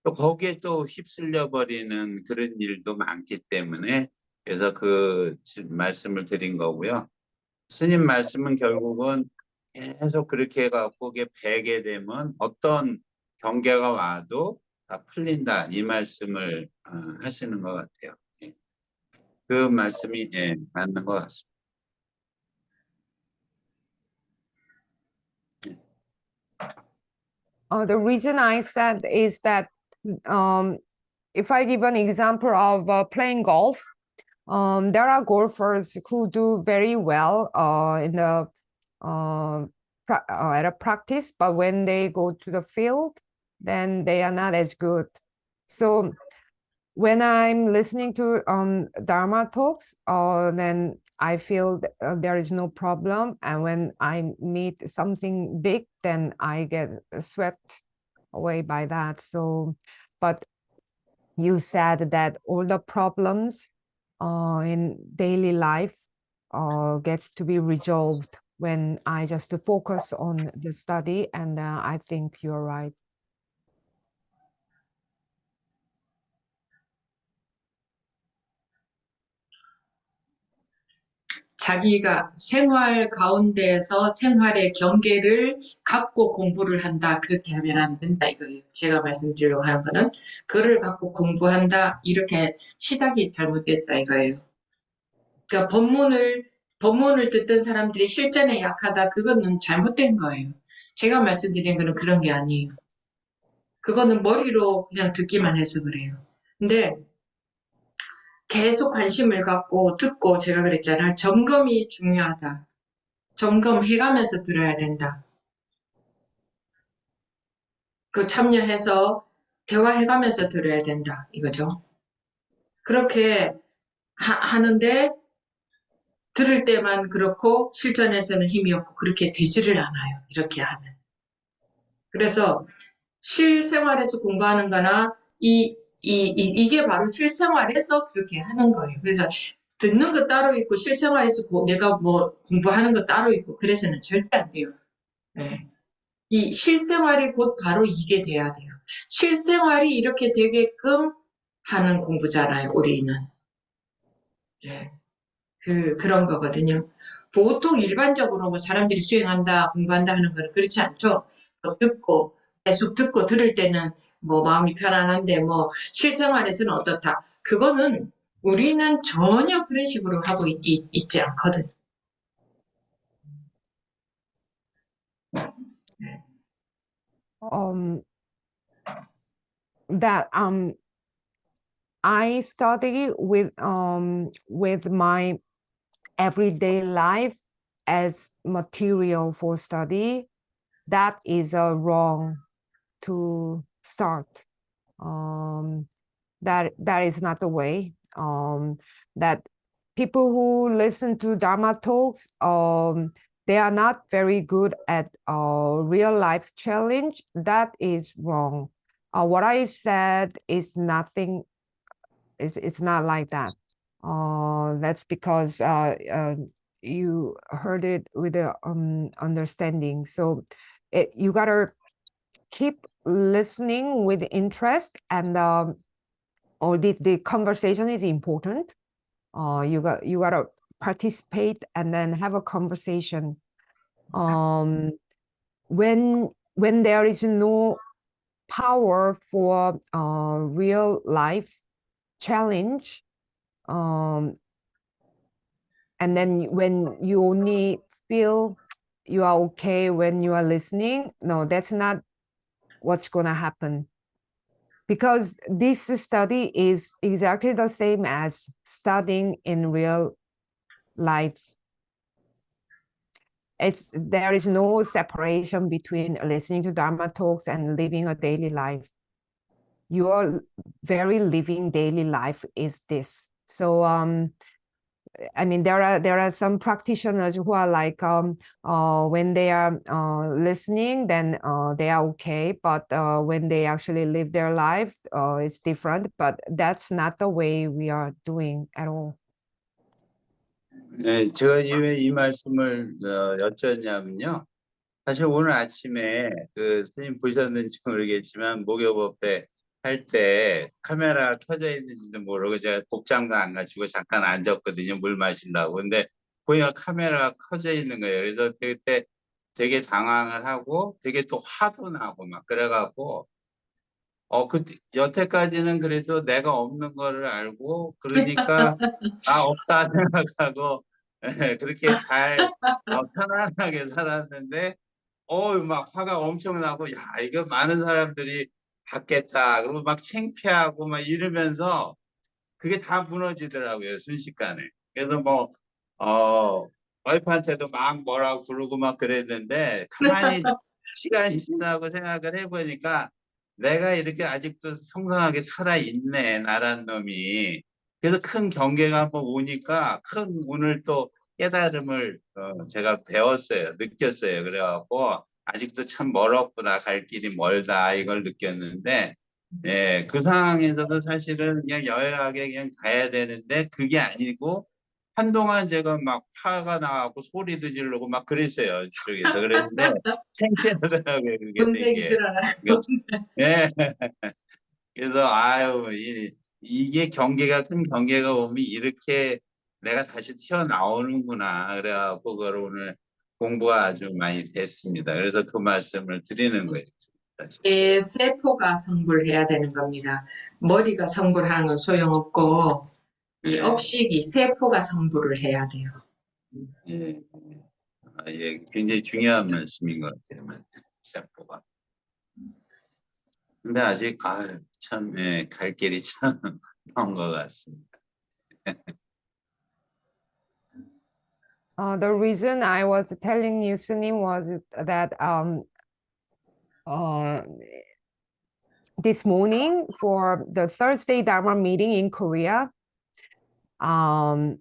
D: 또 거기에 또 휩쓸려 버리는 그런 일도 많기 때문에, 그래서 그 말씀을 드린 거고요. 스님 말씀은 결국은 계속 그렇게 해갖고 그게 배게 되면 어떤 경계가 와도 다 풀린다, 이 말씀을 하시는 것 같아요. 예. 그 말씀이 맞는 것 같습니다.
C: The reason I said is that if I give an example of playing golf, there are golfers who do very well in the at a practice, but when they go to the field, then they are not as good. So when I'm listening to Dharma talks, then I feel there is no problem. And when I meet something big, then I get swept away by that. So, but you said that all the problems in daily life gets to be resolved when I just focus on the study, and I think you're right.
B: 자기가 생활 가운데에서 생활의 경계를 갖고 공부를 한다, 그렇게 하면 안 된다 이거예요. 제가 말씀드리려고 하는 거는 그를 갖고 공부한다, 이렇게 시작이 잘못됐다 이거예요. 그러니까 법문을 듣던 사람들이 실전에 약하다, 그거는 잘못된 거예요. 제가 말씀드린 거는 그런 게 아니에요. 그거는 머리로 그냥 듣기만 해서 그래요. 근데 계속 관심을 갖고 듣고, 제가 그랬잖아요. 점검이 중요하다. 점검해가면서 들어야 된다. 그 참여해서 대화해가면서 들어야 된다 이거죠. 그렇게 하는데 들을 때만 그렇고 실전에서는 힘이 없고 그렇게 되지를 않아요. 이렇게 하면. 그래서 실생활에서 공부하는 거나 이게 바로 실생활에서 그렇게 하는 거예요. 그래서 듣는 거 따로 있고 실생활에서 내가 뭐 공부하는 거 따로 있고 그래서는 절대 안 돼요. 네. 이 실생활이 곧 바로 이게 돼야 돼요. 실생활이 이렇게 되게끔 하는 공부잖아요, 우리는. 네. 그런 거거든요. 보통 일반적으로 뭐 사람들이 수행한다, 공부한다 하는 건 그렇지 않죠. 듣고, 계속 듣고 들을 때는 뭐 마음이 편안한데 뭐 실생활에서는 어떻다. 그거는 우리는 전혀 그런 식으로 하고 있지 않거든요.
C: That I study with my everyday life as material for study. That is wrong to start. That is not the way. that people who listen to Dharma talks, they are not very good at real life challenge. That is wrong. What I said is nothing. It's not like that. That's because you heard it with the understanding. So you gotta keep listening with interest, and or the conversation is important. You gotta participate and then have a conversation. When there is no power for real life challenge, and then when you only feel you are okay when you are listening, no, that's not what's gonna happen. Because this study is exactly the same as studying in real life. There is no separation between listening to Dharma talks and living a daily life. Your very living daily life is this. So I mean, there are some practitioners who are like, when they are listening, then they are okay, but when they actually live their life, it's different. But that's not the way we are doing at all.
D: 네, 제가 왜 이 말씀을 여쭙냐면요. 사실 오늘 아침에 그 스님 보셨는지 모르겠지만 목욕업대 할 때 카메라가 켜져 있는지도 모르고 제가 복장도 안 갖추고 잠깐 앉았거든요. 물 마시려고. 근데 보니까 카메라가 켜져 있는 거예요. 그래서 그때 되게 당황을 하고 되게 또 화도 나고 막 그래갖고 여태까지는 그래도 내가 없는 거를 알고 그러니까 없다 생각하고 그렇게 잘 편안하게 살았는데 막 화가 엄청 나고 야 이거 많은 사람들이 봤겠다 그러고 막 창피하고 막 이러면서 그게 다 무너지더라고요 순식간에. 그래서 뭐 와이프한테도 막 뭐라고 부르고 막 그랬는데 가만히 시간이 지나고 생각을 해보니까 내가 이렇게 아직도 성성하게 살아있네 나란 놈이. 그래서 큰 경계가 한번 오니까 큰 오늘 또 깨달음을 제가 배웠어요. 느꼈어요. 그래갖고 아직도 참 멀었구나 갈 길이 멀다 이걸 느꼈는데 예, 그 상황에서도 사실은 그냥 여유하게 그냥 가야 되는데 그게 아니고 한동안 제가 막 화가 나고 소리도 지르고 막 그랬어요. 저쪽에서. 그랬는데 창피하더라고요. 그게
B: 본색이
D: 되게.
B: 드러나.
D: 예. 그래서 아유 이게 경계가 큰 경계가 오면 이렇게 내가 다시 튀어나오는구나. 그래갖고 그걸 오늘 공부가 아주 많이 됐습니다. 그래서 그 말씀을 드리는 거예요. 사실.
B: 세포가 성불해야 되는 겁니다. 머리가 성불하는 건 소용없고 이
D: 네.
B: 업식이 세포가 성불을 해야 돼요.
D: 예. 예, 굉장히 중요한 말씀인 것 같아요. 세포가. 근데 아직 참 갈 길이 참 먼 것 같습니다.
C: The reason I was telling you, Sunim, was that this morning for the Thursday Dharma meeting in Korea, I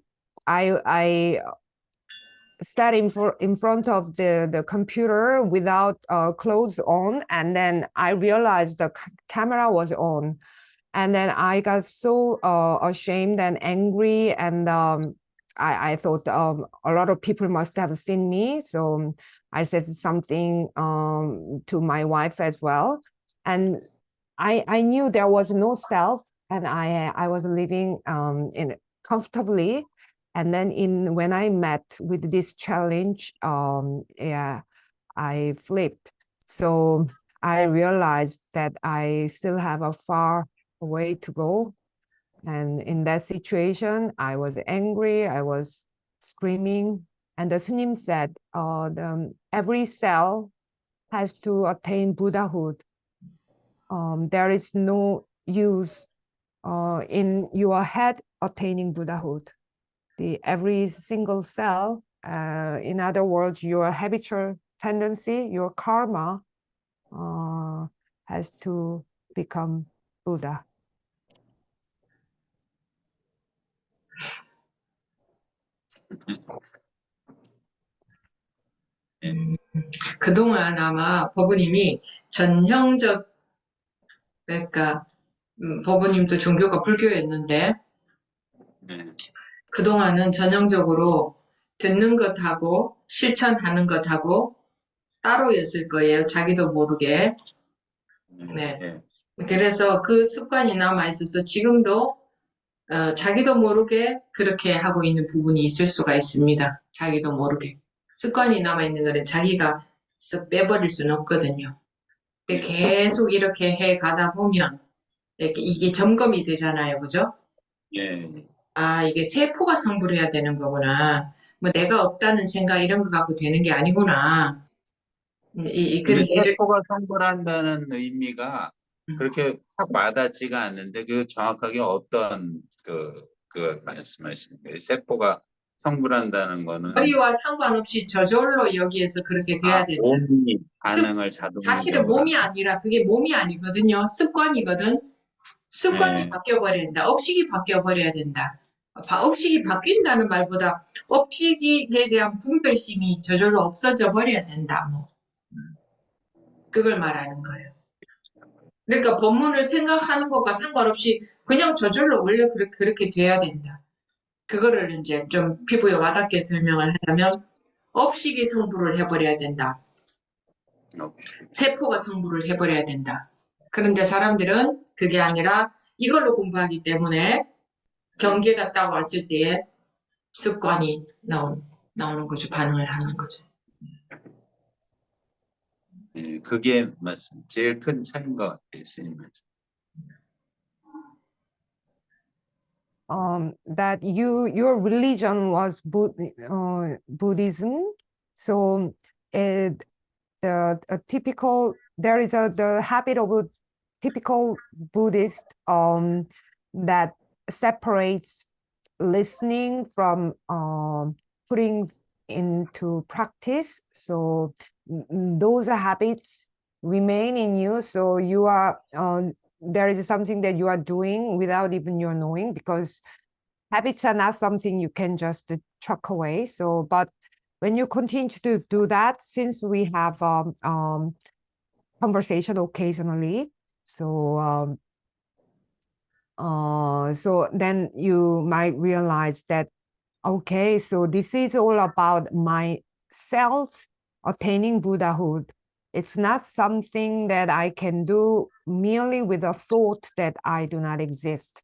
C: sat in front of the computer without clothes on, and then I realized the camera was on, and then I got so ashamed and angry, and I thought a lot of people must have seen me, so I said something to my wife as well, and I knew there was no self, and I was living in comfortably. And then when I met with this challenge, yeah, I flipped. So I realized that I still have a far way to go. And in that situation, I was angry, I was screaming. And the Sunim said, every cell has to attain Buddhahood. There is no use in your head attaining Buddhahood. Every single cell, in other words, your habitual tendency, your karma, has to become Buddha.
D: 예.
B: 그동안 아마 법우님이 전형적, 그러니까, 법우님도 종교가 불교였는데,
D: 예.
B: 그동안은 전형적으로 듣는 것하고 실천하는 것하고 따로였을 거예요. 자기도 모르게. 네.
D: 예.
B: 그래서 그 습관이 남아있어서 지금도 자기도 모르게 그렇게 하고 있는 부분이 있을 수가 있습니다. 자기도 모르게. 습관이 남아있는 거는 자기가 쓱 빼버릴 수는 없거든요. 근데 계속 이렇게 해 가다 보면 이게 점검이 되잖아요. 그죠?
D: 예.
B: 아, 이게 세포가 성불해야 되는 거구나. 뭐 내가 없다는 생각 이런 거 갖고 되는 게 아니구나.
D: 근데
B: 그래서
D: 세포가 성불한다는 의미가
B: 음.
D: 그렇게 확 와닿지가 않는데 그 정확하게 어떤 그 말씀하시는 거예요? 세포가 성불한다는 거는
B: 머리와 상관없이 저절로 여기에서 그렇게 돼야 된다.
D: 몸이
B: 습-
D: 반응을
B: 사실은
D: 자동적으로
B: 몸이 아니라 그게 몸이 아니거든요. 습관이거든. 습관이
D: 네.
B: 바뀌어버려야 된다. 업식이 바뀌어버려야 된다. 업식이 바뀐다는 말보다 업식에 대한 분별심이 저절로 없어져 버려야 된다. 뭐. 그걸 말하는 거예요. 그러니까 법문을 생각하는 것과 상관없이 그냥 저절로 원래 그렇게 돼야 된다. 그거를 이제 좀 피부에 와닿게 설명을 하자면 업식이 성불을 해버려야 된다. 세포가 성불을 해버려야 된다. 그런데 사람들은 그게 아니라 이걸로 공부하기 때문에 경계가 딱 왔을 때에 습관이 나오는 거죠. 반응을 하는 거죠.
D: 예, 그게 맞습니다. 제일 큰 차이인 것 같아요, 스님 말씀.
C: That your religion was Buddhism, so a typical there is the habit of a typical Buddhist that separates listening from putting into practice. So those habits remain in you. So you are there is something that you are doing without even your knowing, because habits are not something you can just chuck away. So, but when you continue to do that, since we have conversation occasionally, so so then you might realize that, okay, so this is all about myself attaining Buddhahood. It's not something that I can do merely with a thought that I do not exist.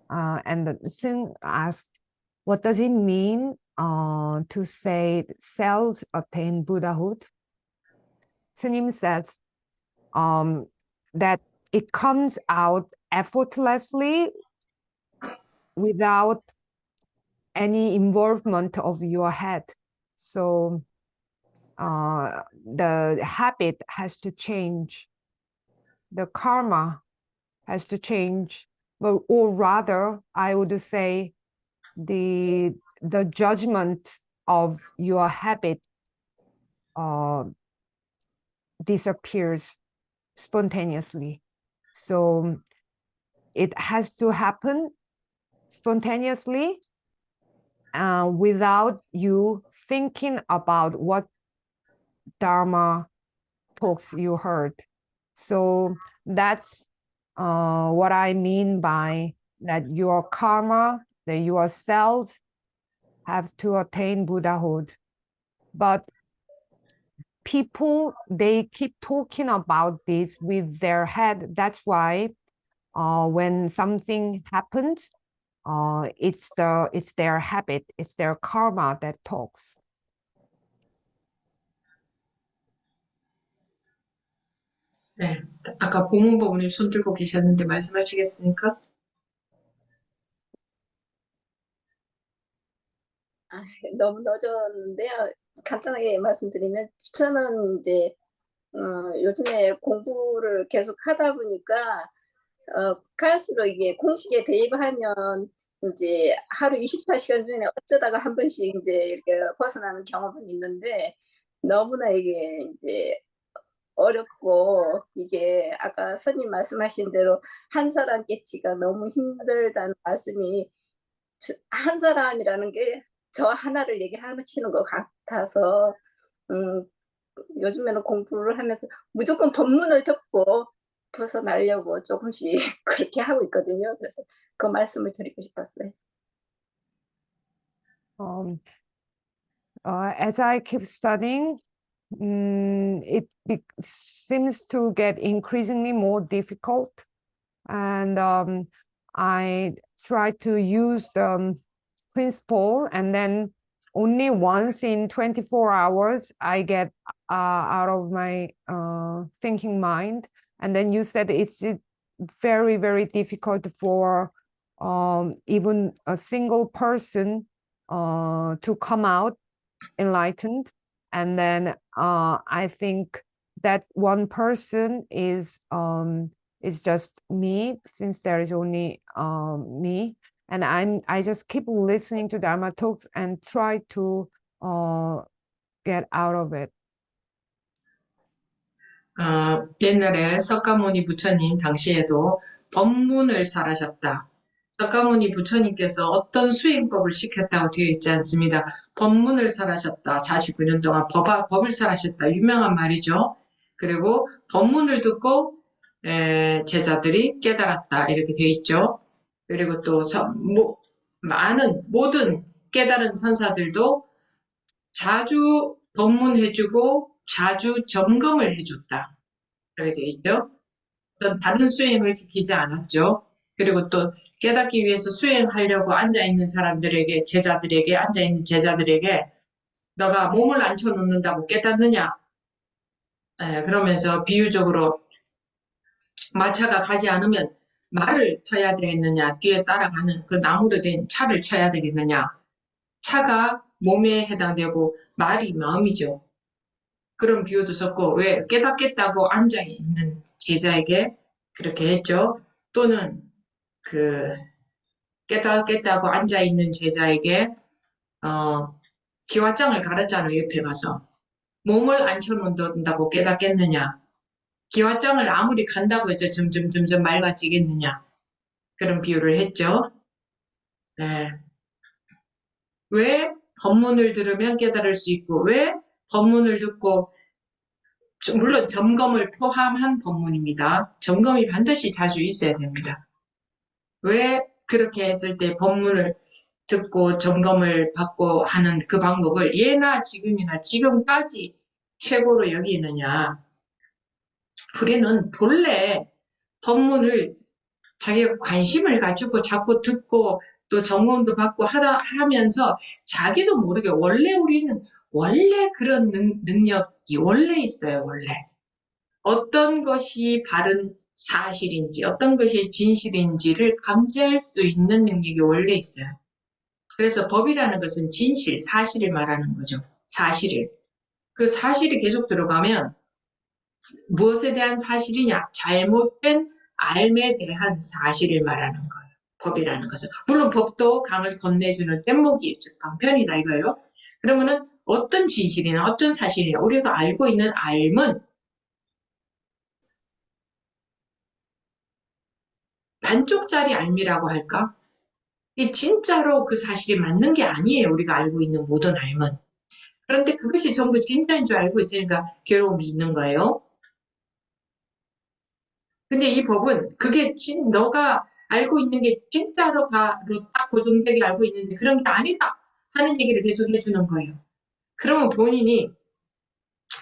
C: And the Singh asked, what does it mean to say cells attain Buddhahood? Singh says that it comes out effortlessly without any involvement of your head. So the habit has to change, the karma has to change, or rather, I would say the judgment of your habit disappears spontaneously. So it has to happen spontaneously without you thinking about what Dharma talks you heard. So that's what I mean by that your karma, that your cells have to attain Buddhahood. But people, they keep talking about this with their head. That's why when something happens, it's their habit, it's their karma that talks.
B: 네, 아까 고문법원님 손 들고 계셨는데 말씀하시겠습니까?
E: 너무 늦었는데요. 간단하게 말씀드리면 저는 이제 요즘에 공부를 계속 하다 보니까 갈수록 이게 공식에 대입하면 이제 하루 24시간 중에 어쩌다가 한 번씩 이제 이렇게 벗어나는 경험은 있는데 너무나 이게 이제 어렵고 이게 아까 선생님 말씀하신 대로 한 사람 깨치가 너무 힘들다는 말씀이 한 사람이라는 게 저 하나를 얘기하시는 것 같아서 요즘에는 공부를 하면서 무조건 본문을 듣고 벗어나려고 조금씩 그렇게 하고 있거든요. 그래서 그 말씀을 드리고 싶었어요.
C: As I keep studying, it seems to get increasingly more difficult, and I try to use the principle, and then only once in 24 hours I get out of my thinking mind. And then you said it's very, very difficult for even a single person to come out enlightened. And then I think that one person is just me, since there is only me. And I just keep listening to Dharma talks and try to get out of it.
B: 옛날에 석가모니 부처님 당시에도 법문을 설하셨다. 석가모니 부처님께서 어떤 수행법을 시켰다고 되어 있지 않습니다. 법문을 설하셨다. 49년 동안 법을 설하셨다. 유명한 말이죠. 그리고 법문을 듣고 제자들이 깨달았다. 이렇게 되어 있죠. 그리고 또 모든 깨달은 선사들도 자주 법문해주고 자주 점검을 해줬다. 그렇게 되어 있죠. 어떤 다른 수행을 지키지 않았죠. 그리고 또 깨닫기 위해서 수행하려고 앉아있는 사람들에게, 앉아있는 제자들에게 너가 몸을 앉혀놓는다고 깨닫느냐? 그러면서 비유적으로 마차가 가지 않으면 말을 쳐야 되겠느냐? 뒤에 따라가는 그 나무로 된 차를 쳐야 되겠느냐? 차가 몸에 해당되고 말이 마음이죠. 그런 비유도 썼고, 왜 깨닫겠다고 앉아있는 제자에게 그렇게 했죠. 또는 깨닫겠다고 앉아있는 제자에게 기와장을 가르쳤잖아요. 옆에 가서 몸을 앉혀놓는다고 깨닫겠느냐, 기와장을 아무리 간다고 해서 점점 맑아지겠느냐, 그런 비유를 했죠. 왜 법문을 들으면 깨달을 수 있고, 왜 법문을 듣고, 물론 점검을 포함한 법문입니다. 점검이 반드시 자주 있어야 됩니다. 왜 그렇게 했을 때 법문을 듣고 점검을 받고 하는 그 방법을 예나 지금이나 지금까지 최고로 여기느냐. 우리는 본래 법문을 자기가 관심을 가지고 자꾸 듣고 또 점검도 받고 하면서 자기도 모르게 우리는 원래 그런 능력이 원래 있어요. 원래 어떤 것이 바른 사실인지 어떤 것이 진실인지를 감지할 수 있는 능력이 원래 있어요. 그래서 법이라는 것은 진실, 사실을 말하는 거죠. 사실을. 그 사실이 계속 들어가면 무엇에 대한 사실이냐? 잘못된 알에 대한 사실을 말하는 거예요. 법이라는 것은. 물론 법도 강을 건네주는 뗏목이 즉 방편이다 이거예요. 그러면은 어떤 진실이나 어떤 사실이나 우리가 알고 있는 알은 반쪽짜리 알미라고 할까? 이 진짜로 그 사실이 맞는 게 아니에요. 우리가 알고 있는 모든 알은. 그런데 그것이 전부 진짜인 줄 알고 있으니까 괴로움이 있는 거예요. 근데 이 법은 그게 너가 알고 있는 게 진짜로 딱 고정되게 알고 있는데 그런 게 아니다 하는 얘기를 계속 해주는 거예요. 그러면 본인이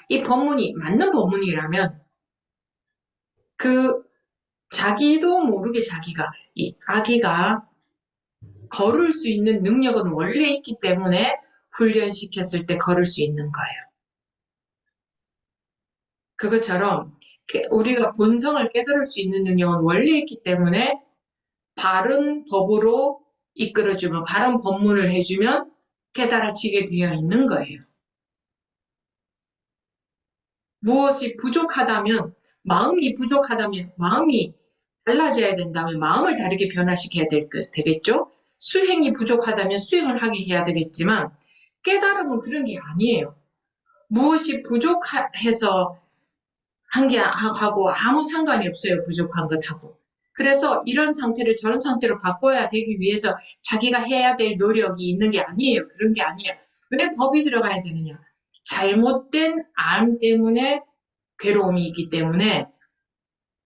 B: 이 법문이 맞는 법문이라면 자기도 모르게 아기가 걸을 수 있는 능력은 원래 있기 때문에 훈련시켰을 때 걸을 수 있는 거예요. 그것처럼 우리가 본성을 깨달을 수 있는 능력은 원래 있기 때문에 바른 법으로 이끌어주면, 바른 법문을 해주면 깨달아지게 되어 있는 거예요. 무엇이 부족하다면, 마음이 부족하다면, 마음이 달라져야 된다면 마음을 다르게 변화시켜야 되겠죠? 수행이 부족하다면 수행을 하게 해야 되겠지만 깨달음은 그런 게 아니에요. 무엇이 부족해서 한 게 하고 아무 상관이 없어요. 부족한 것하고. 그래서 이런 상태를 저런 상태로 바꿔야 되기 위해서 자기가 해야 될 노력이 있는 게 아니에요. 그런 게 아니에요. 왜 법이 들어가야 되느냐? 잘못된 알 때문에 괴로움이 있기 때문에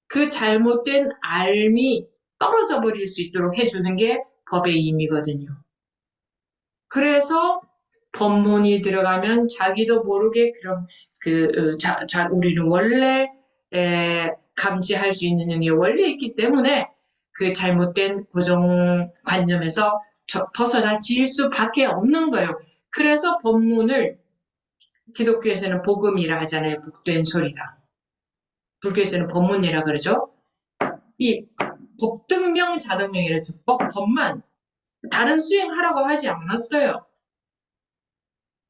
B: 그 잘못된 알미 떨어져 버릴 수 있도록 해주는 게 법의 의미거든요. 그래서 법문이 들어가면 자기도 모르게 그런 우리는 원래 감지할 수 있는 능력이 원래 있기 때문에 그 잘못된 고정관념에서 벗어나질 수밖에 없는 거예요. 그래서 법문을 기독교에서는 복음이라 하잖아요. 복된 소리다. 불교에서는 법문이라 그러죠. 이 법등명 자등명이라서 법만 다른 수행하라고 하지 않았어요.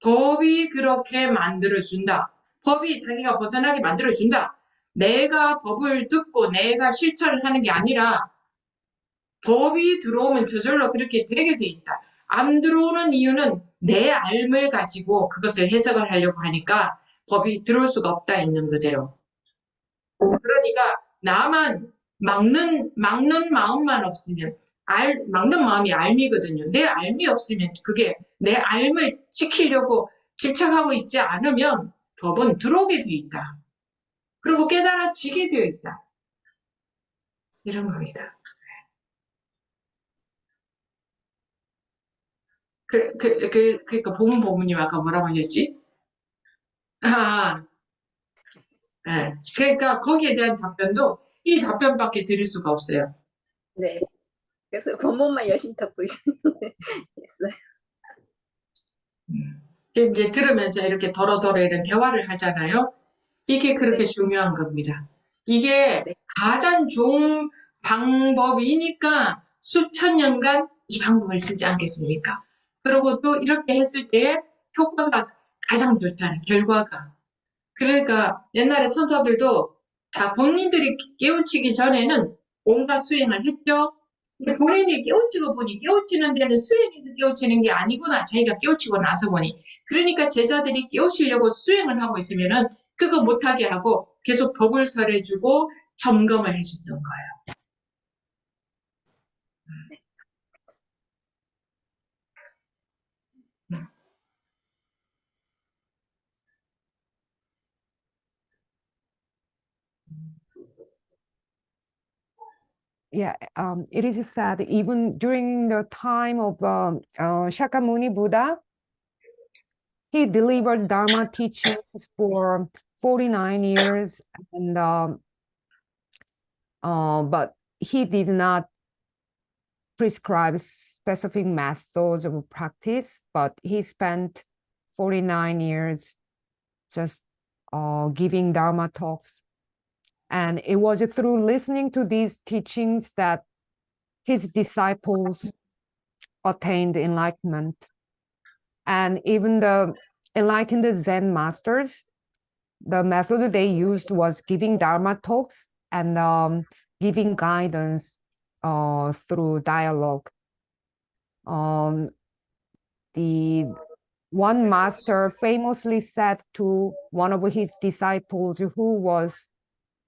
B: 법이 그렇게 만들어준다. 법이 자기가 벗어나게 만들어준다. 내가 법을 듣고 내가 실천을 하는 게 아니라 법이 들어오면 저절로 그렇게 되게 돼 있다. 안 들어오는 이유는 내 알을 가지고 그것을 해석을 하려고 하니까 법이 들어올 수가 없다 있는 그대로. 그러니까 나만 막는 마음만 없으면 막는 마음이 알미거든요. 내 알미 없으면 그게 내 알을 지키려고 집착하고 있지 않으면 법은 들어오게 돼 있다. 그리고 깨달아지게 되어 있다. 이런 겁니다. 그러니까 보문님 아까 뭐라고 하셨지? 네. 그러니까 거기에 대한 답변도 이 답변밖에 드릴 수가 없어요.
E: 네. 그래서 법문만 열심히 듣고 있어요.
B: 이제 들으면서 이렇게 더러더러 이런 대화를 하잖아요. 이게 그렇게
E: 네.
B: 중요한 겁니다. 이게
E: 네.
B: 가장 좋은 방법이니까 수천 년간 이 방법을 쓰지 않겠습니까? 그리고 또 이렇게 했을 때 효과가 가장 좋잖아요. 결과가. 그러니까 옛날에 선사들도 다 본인들이 깨우치기 전에는 온갖 수행을 했죠. 근데 본인이 깨우치고 보니 깨우치는 데는 수행해서 깨우치는 게 아니구나. 자기가 깨우치고 나서 보니. 그러니까 제자들이 깨우치려고 수행을 하고 있으면은 그거 못하게 하고 계속 법을 설해주고 점검을 해줬던 거예요.
C: Yeah, it is sad. Even during the time of Shakyamuni Buddha, he delivered Dharma teachings for 49 years, and but he did not prescribe specific methods of practice, but he spent 49 years just giving Dharma talks. And it was through listening to these teachings that his disciples attained enlightenment. And even the enlightened Zen masters, the method they used was giving Dharma talks and giving guidance through dialogue. The one master famously said to one of his disciples who was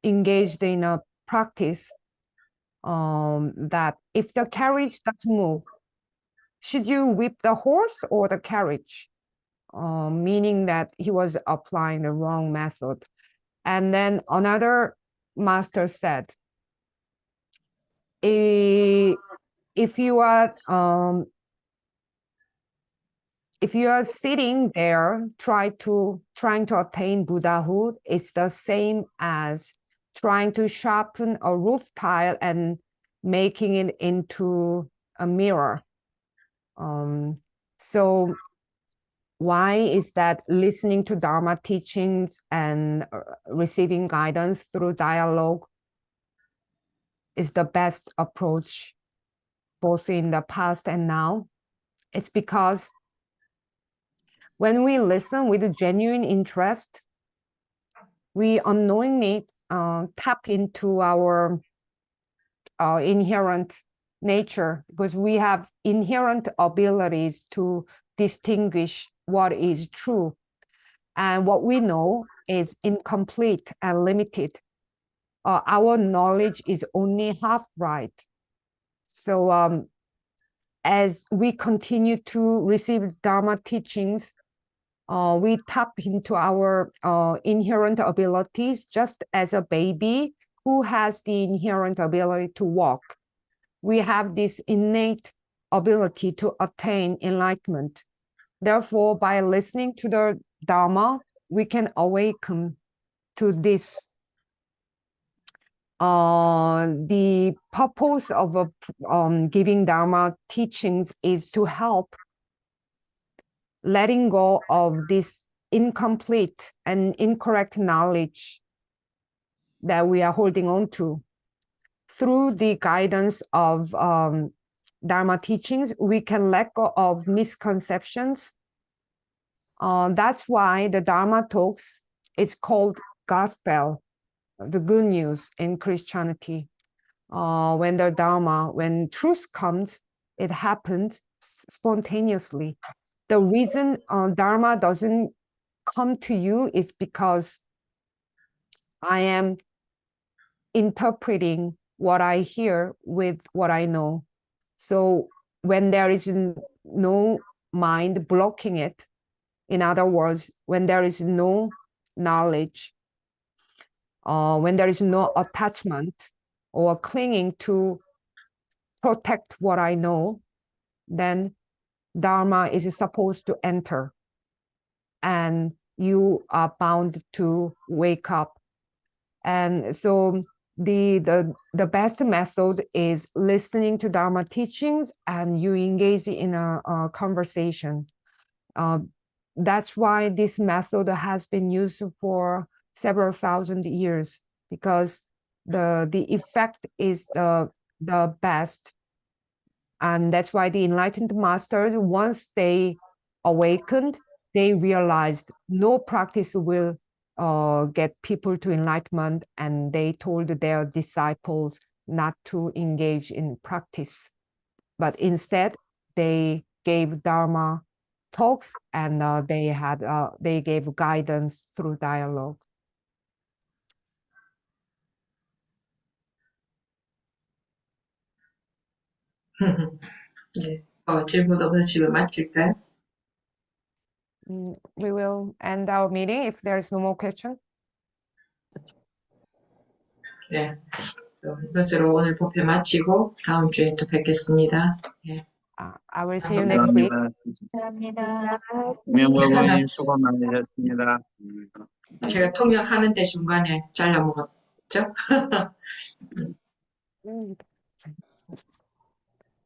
C: engaged in a practice that if the carriage doesn't move, should you whip the horse or the carriage? Meaning that he was applying the wrong method. And then another master said, if you are sitting there trying to attain Buddhahood, it's the same as trying to sharpen a roof tile and making it into a mirror. So why is that listening to Dharma teachings and receiving guidance through dialogue is the best approach, both in the past and now? It's because when we listen with a genuine interest, we unknowingly tap into our inherent nature, because we have inherent abilities to distinguish what is true. And what we know is incomplete and limited. our knowledge is only half right. So as we continue to receive Dharma teachings, we tap into our inherent abilities, just as a baby who has the inherent ability to walk. We have this innate ability to attain enlightenment. Therefore, by listening to the Dharma, we can awaken to this. The purpose of giving Dharma teachings is to help letting go of this incomplete and incorrect knowledge that we are holding on to. Through the guidance of Dharma teachings, we can let go of misconceptions. That's why the Dharma talks, it's called gospel, the good news in Christianity. When the Dharma, when truth comes, it happened spontaneously. The reason Dharma doesn't come to you is because I am interpreting what I hear with what I know. So when there is no mind blocking it, in other words, when there is no knowledge, when there is no attachment or clinging to protect what I know, then Dharma is supposed to enter, and you are bound to wake up. And so the best method is listening to Dharma teachings, and you engage in a conversation. That's why this method has been used for several thousand years, because the effect is the best. And that's why the enlightened masters, once they awakened, they realized no practice will get people to enlightenment, and they told their disciples not to engage in practice, but instead they gave Dharma talks, and they gave guidance through dialogue.
B: 네. 질문 없어서 집에 마칠까요?
C: We will end our meeting if there is no more question.
B: 네. 이것으로 오늘 법회 마치고 다음 주에 또 뵙겠습니다.
C: I will see you next week.
D: 감사합니다. 명보고님 수고 많으셨습니다.
B: 제가 통역하는데 중간에 잘라 먹었죠?